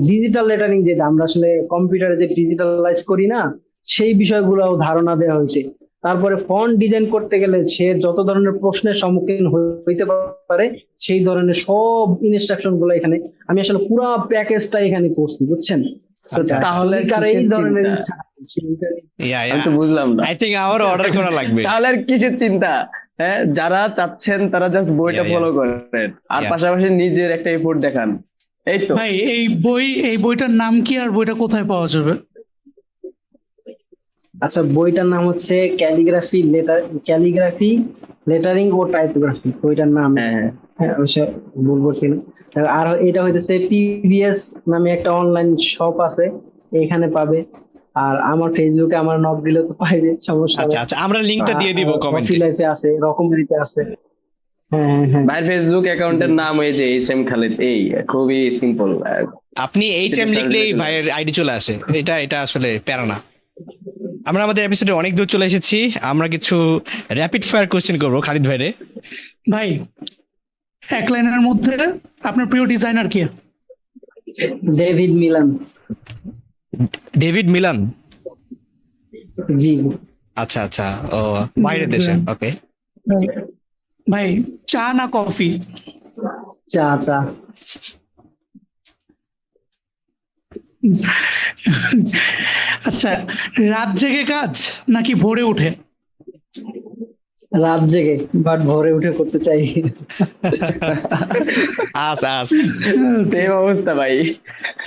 ডিজিটাল লেটারিং, যেটা আমরা আসলে কম্পিউটারে যে ডিজিটালাইজ করি না, সেই বিষয়গুলো ধারণা দেওয়া হয়েছে। তারপরে ফন্ট ডিজাইন করতে গেলে সে যত ধরনের প্রশ্নের সম্মুখীন হইতে পারে সেই ধরনের সব ইনস্ট্রাকশন গুলো এখানে আমি আসলে পুরো প্যাকেজটা এখানে করছি, বুঝছেন। তো আচ্ছা, আচ্ছা। তাহলে যদি কারো এই কিসের ধরনের চিন্তা? ইচ্ছা থাকে, সেইটা- আমি তো বুঝলাম না। আই থিঙ্ক আমারও অর্ডার করা লাগবে। তাহলে আর কিসের চিন্তা? হ্যাঁ, যারা চাচ্ছেন তারা জাস্ট বইটা Yeah, yeah. ফলো করেন, আর Yeah. পাশাপাশি নিজের একটা এফোর্ট দেখান, এই তো। ভাই এই বইটার নাম কি আর বইটা কোথায় পাওয়া যাবে? আচ্ছা, বইটার নাম হচ্ছে ক্যালিগ্রাফি, লেটারিং ও টাইপোগ্রাফি, বইটার নাম। হ্যাঁ হ্যাঁ, হ্যাঁ, অবশ্য ভুল করছি না। আর এটা হইতেছে টিভিএস নামে একটা অনলাইন শপ আছে, এখানে পাবে। আর আমার ফেসবুকে আমার নক দিলে তো পাইবে, সমস্যা আচ্ছা নেই। আচ্ছা, আমরা লিংকটা দিয়ে দিব কফি কমেন্টে। লাইফে আছে, রকমারিতে আছে। হ্যাঁ হ্যাঁ হ্যাঁ। ভাইয়ের ফেসবুক অ্যাকাউন্টের নাম এই যে HM খালিদ, এই খুবই সিম্পল। আপনি এইচএম সেটা লিখলেই চলে ভাইয়ের আইডি চলে আসে। এটা আসলে প্যারা না। আমরা আমাদের এপিসোডে অনেক দূর চলে এসেছি। আমরা কিছু র্যাপিড ফায়ার কোশ্চেন করবো খালিদ ভাইরে। ভাই এক লাইনের মধ্যে আপনার প্রিয় ডিজাইনার কে? David Milan. David Milan. জি। আচ্ছা আচ্ছা, ও বাইরের দেশে। ওকে। ভাই চা না কফি? চা চা। আচ্ছা, রাত জেগে কাজ নাকি ভোরে উঠে? রাত জেগে, বাট ভোরে উঠে করতে চাই। আস আস। সেম অবস্থা ভাই।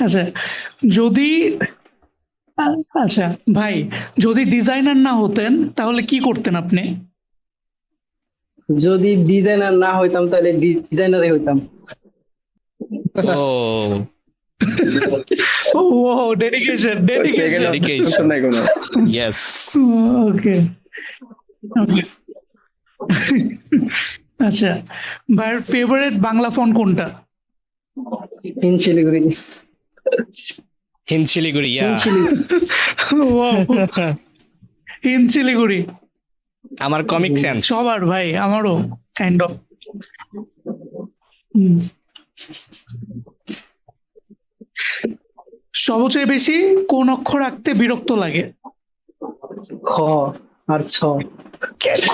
আচ্ছা, যদি আচ্ছা ভাই, যদি ডিজাইনার না হতেন তাহলে কি করতেন আপনি? যদি ডিজাইনার না হইতাম তাহলে ডিজাইনারই হইতাম। ও ও ডেডিকেশন Second ডেডিকেশন। Dedication. নাই কোনো। ইয়েস। ওকে ওকে। আচ্ছা, ভাইয়ের ফেভারিট বাংলা ফন্ট কোনটা? In Siliguri. In Siliguri, in yeah. Siliguri. In Siliguri. আমার কমিক সেন্স। সবার ভাই, আমারও কাইন্ড অফ। সবচেয়ে বেশি কোন অক্ষর আঁকতে বিরক্ত লাগে? খ আর ছ।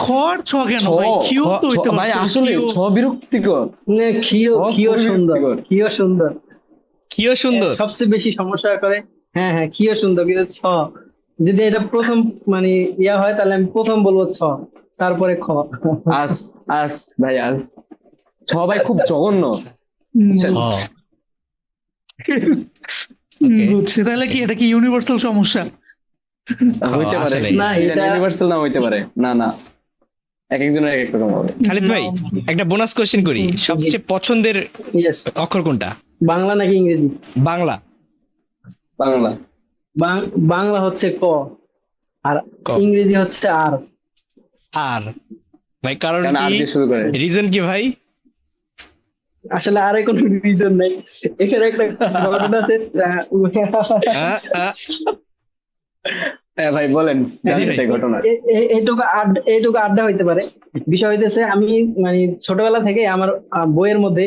খ আর ছ কেন ভাই? ছ, কিউ তো ছ, হইতে ভাই পারতো, আসলে কিউ। ছ বিরক্তিকর। খিও খ খিও খুবই সুন্দর, বিরক্তিকর। খিও সুন্দর। কিও সুন্দর। সবচেয়ে বেশি সমস্যা করে। হ্যাঁ হ্যাঁ, খিও সুন্দর, কিন্তু ছ যদি এটা প্রথম মানে ইয়া হয় তাহলে আমি প্রথম বলবো ছ, তারপরে খ। আস আস ভাই আস। ছ ভাই খুব জঘন্য। বুঝছেন? ও, Okay. বুঝছি। তাহলে কি এটা কি ইউনিভার্সাল সমস্যা? হইতে পারে, আসলেই। না, এটা- ইউনিভার্সাল না হইতে পারে। না না, এক একজনের এক এক রকম হবে। খালিদ ভাই, একটা বোনাস কোশ্চেন করি। সবচেয়ে পছন্দের ইয়েস। অক্ষর কোনটা? বাংলা নাকি ইংরেজি? বাংলা। বাংলা। বাংলা হচ্ছে ক, আর ক। ইংরেজি হচ্ছে আর। আর ভাই, কারণ কারণ আর কি? দিয়ে শুরু করে। রিজন কি ভাই? আসলে আরে কোনো রিজন নাই, এখানে একটা ঘটনা আছে। আহ, আহ, হ্যাঁ ভাই বলেন, জানতে ভাই। চাই ঘটনা। এইটুকু আড্ডা হইতে পারে। বিষয় হইতেছে, আমি মানে ছোটবেলা থেকে আমার বইয়ের মধ্যে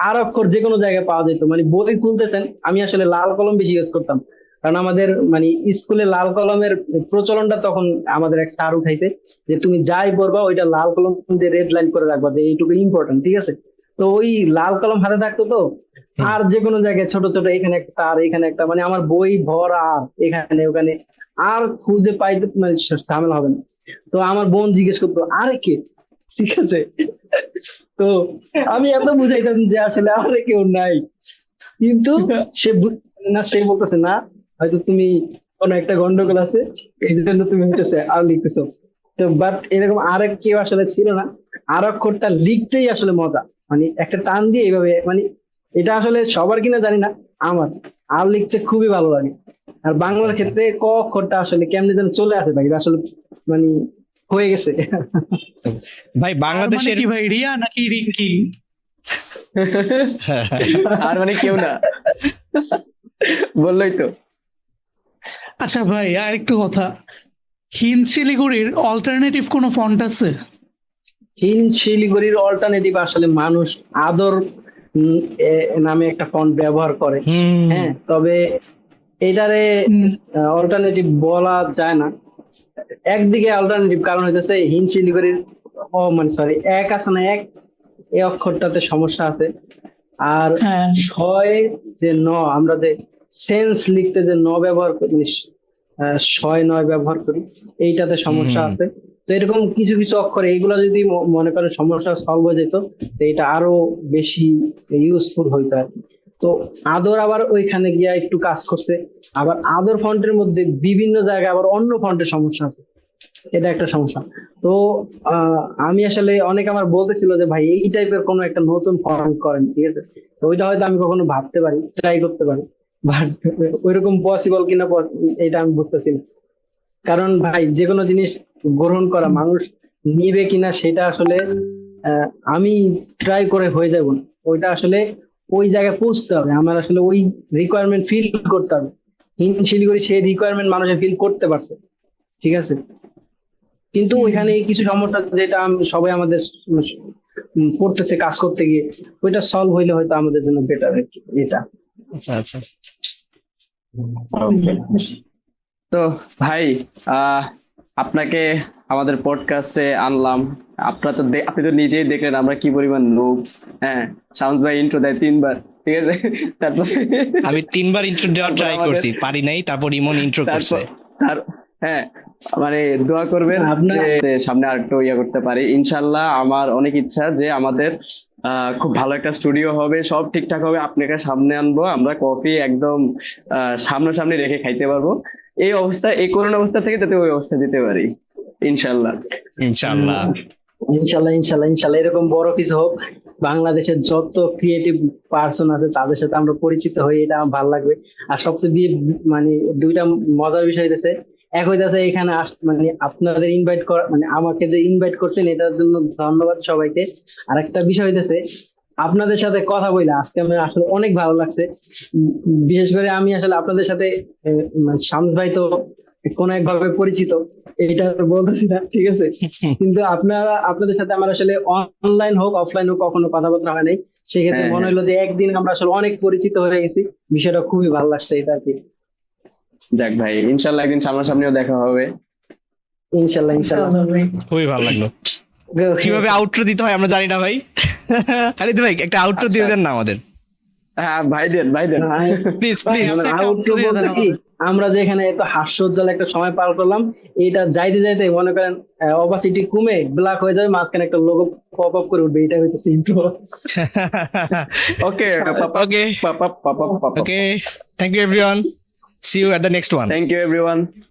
আর অক্ষর যে কোনো জায়গায় পাওয়া যেত। মানে বই খুলতেছেন, আমি আসলে লাল কলম বেশি ইউজ করতাম, কারণ আমাদের মানে স্কুলে লাল কলমের প্রচলনটা তখন আমাদের এক স্যার উঠাইছে যে তুমি যাই পড়বা ওইটা লাল কলম দিয়ে রেড লাইন করে রাখবা, যে এইটুকু ইম্পর্টেন্ট, ঠিক আছে? তো ওই লাল কলম হাতে থাকতো তো, আর যে কোনো জায়গায় ছোট ছোট এখানে একটা আর এখানে একটা, মানে আমার বই ভরা আর এখানে ওখানে, আর খুঁজে পাইতে মানে ঝামেলা হবে না। তো আমার বোন জিজ্ঞেস করতো আরে কে, ঠিক আছে? তো আমি এত বুঝাইতাম যে আসলে আরে কেউ নাই, কিন্তু সে বুঝতে পারে না, সে বলতেছে না হয়তো তুমি কোনো একটা গন্ডগোল আছে এই জন্য তুমি হইতেছে আর লিখতেছো। তো বাট এরকম আরেক কেউ আসলে ছিল না। আর অক্ষরটা লিখতেই আসলে মজা, মানে একটা টান দিয়ে এইভাবে, মানে এটা আসলে সবার কিনা জানি না, আমার আর লিখতে খুবই ভালো লাগে। আর বাংলার আচ্ছা। ক্ষেত্রে ক অক্ষরটা আসলে কেমনে যেন চলে আসে ভাই, এটা আসলে মানে হয়ে গেছে। ভাই আর মানে বাংলাদেশের কি ভাই, রিয়া নাকি রিঙ্কি? আর মানে কেউ না, বললোই তো। আচ্ছা ভাই, আর একটু কথা, হিন্দ শিলিগুড়ির অল্টারনেটিভ কোনো ফন্ট আছে? হিন শিলিগুড়ির অল্টারনেটিভ আসলে মানুষ আদর নামে একটা ফন্ট ব্যবহার করে। হুম, হ্যাঁ, তবে এটারে হুম, অল্টারনেটিভ বলা যায় না। একদিকে অল্টারনেটিভ কারণ হইতেছে হিন শিলিগুড়ির মানে সরি এক আছে না, এক এই অক্ষরটাতে সমস্যা আছে। আর হ্যাঁ, ছয় যে ন, আমরা যে সেন্স লিখতে যে ন ব্যবহার করি, ছয় নয় ব্যবহার করি, এইটাতে সমস্যা হুম। আছে। তো এরকম কিছু কিছু অক্ষর এইগুলো যদি মনে করেন সমস্যা সলভ হয়ে যেত, তো এটা আরো বেশি ইউজফুল হইতো আর কি। তো আদর আবার ওইখানে গিয়া একটু কাজ করছে। আবার আদর ফন্টের মধ্যে বিভিন্ন জায়গায় আবার অন্য ফন্টের সমস্যা আছে, এটা একটা সমস্যা। তো আমি আসলে অনেকে আমার বলতেছিল যে ভাই এই টাইপের কোনো একটা নতুন ফন্ট করেন, ঠিক আছে? তো ওইটা হয়তো আমি কখনো ভাবতে পারি, ট্রাই করতে পারি, বাট ওইরকম পসিবল কিনা এটা আমি বুঝতেছি না। কারণ ভাই যে কোনো জিনিস গ্রহণ করা, মানুষ নিবে কিনা সেটা আসলে আমি ট্রাই করে হয়ে যাব না। ওইটা আসলে ওই জায়গায় পৌঁছতে হবে, আমার আসলে ওই রিকোয়ারমেন্ট ফিল করতে হবে। শিলিগুড়ি সেই রিকোয়ারমেন্ট মানুষের ফিল করতে পারছে, ঠিক আছে? কিন্তু ওইখানে কিছু সমস্যা যেটা সবাই আমাদের পড়তেছে কাজ করতে গিয়ে, ওইটা সলভ হইলে হয়তো আমাদের জন্য বেটার এটা। আচ্ছা আচ্ছা। তো ভাই, আপনাকে আমাদের পডকাস্টে আনলাম। আপনি তো নিজেই দেখলেন আমরা কি পরিমাণ লোক। হ্যাঁ, শামস ভাই ইন্ট্রো দেয় 3 বার, ঠিক আছে? তারপরে আমি 3 বার ইন্ট্রো দেওয়ার তারপর ট্রাই আমাদের- করছি, পারি নাই, তারপর ইমন ইন্ট্রো করছে। তার হ্যাঁ, মানে দোয়া করবেন আপনার- যে সামনে আরেকটু ইয়ে করতে পারি ইনশাল্লাহ। আমার অনেক ইচ্ছা যে আমাদের খুব ভালো একটা স্টুডিও হবে, সব ঠিকঠাক হবে, আপনাকে সামনে আনবো, আমরা কফি একদম সামনাসামনি রেখে খাইতে পারবো। এই অবস্থা, এই করোনা অবস্থা থেকে যাতে ওই অবস্থা যেতে পারি ইনশাল্লাহ। ইনশাআল্লাহ। ইনশাল্লাহ ইনশাল্লাহ ইনশাল্লাহ এরকম বড় কিছু হোক। বাংলাদেশের যত ক্রিয়েটিভ পার্সন আছে তাদের সাথে আমরা পরিচিত হই, এটা আমার ভালো লাগবে। আর সবচেয়ে মানে দুইটা মজার বিষয় হইতেছে, এক হইতেছে এখানে মানে আপনাদের ইনভাইট করা, মানে আমাকে যে ইনভাইট করছেন এটার জন্য ধন্যবাদ সবাইকে। আর একটা বিষয় হইতেছে আপনাদের সাথে কথা বলে আজকে আমার আসলে অনেক ভালো লাগছে। বিশেষ করে আমি আসলে আপনাদের সাথে মানে শামস ভাই তো কোন একভাবে পরিচিত, এটা বলতেছি না, ঠিক আছে? কিন্তু আপনাদের সাথে আমার আসলে অনলাইন হোক অফলাইন হোক কখনো কথাবার্তা হয় নাই। সেক্ষেত্রে হ্যাঁ, মনে হলো যে একদিন আমরা আসলে অনেক পরিচিত হয়ে গেছি, বিষয়টা খুবই ভালো লাগছে এটা আর কি। যাক ভাই, ইনশাল্লাহ একদিন সামনাসামনিও দেখা হবে। ইনশাল্লাহ ইনশাল্লাহ। খুবই ভালো লাগলো। কিভাবে আউটরো দিতে হয় আমরা জানি না ভাই। খালিদ ভাই একটা আউটরো দিয়ে দেন না আমাদের, হ্যাঁ ভাই দেন, ভাই দেন। প্লিজ ভাই, প্লিজ। একটা outro outro দিয়ে বলতে দেন কি, আমরা যে এখানে এত হাস্যোজ্জ্বল একটা সময় পার করলাম, এটা যাইতে যাইতে মনে করেন অপাসিটি কমে ব্ল্যাক হয়ে যাবে, মাঝখানে একটা লোগো পপ আপ করে উঠবে, এটা হচ্ছে intro. Okay okay okay, thank you everyone, see you at the next one. Thank you everyone.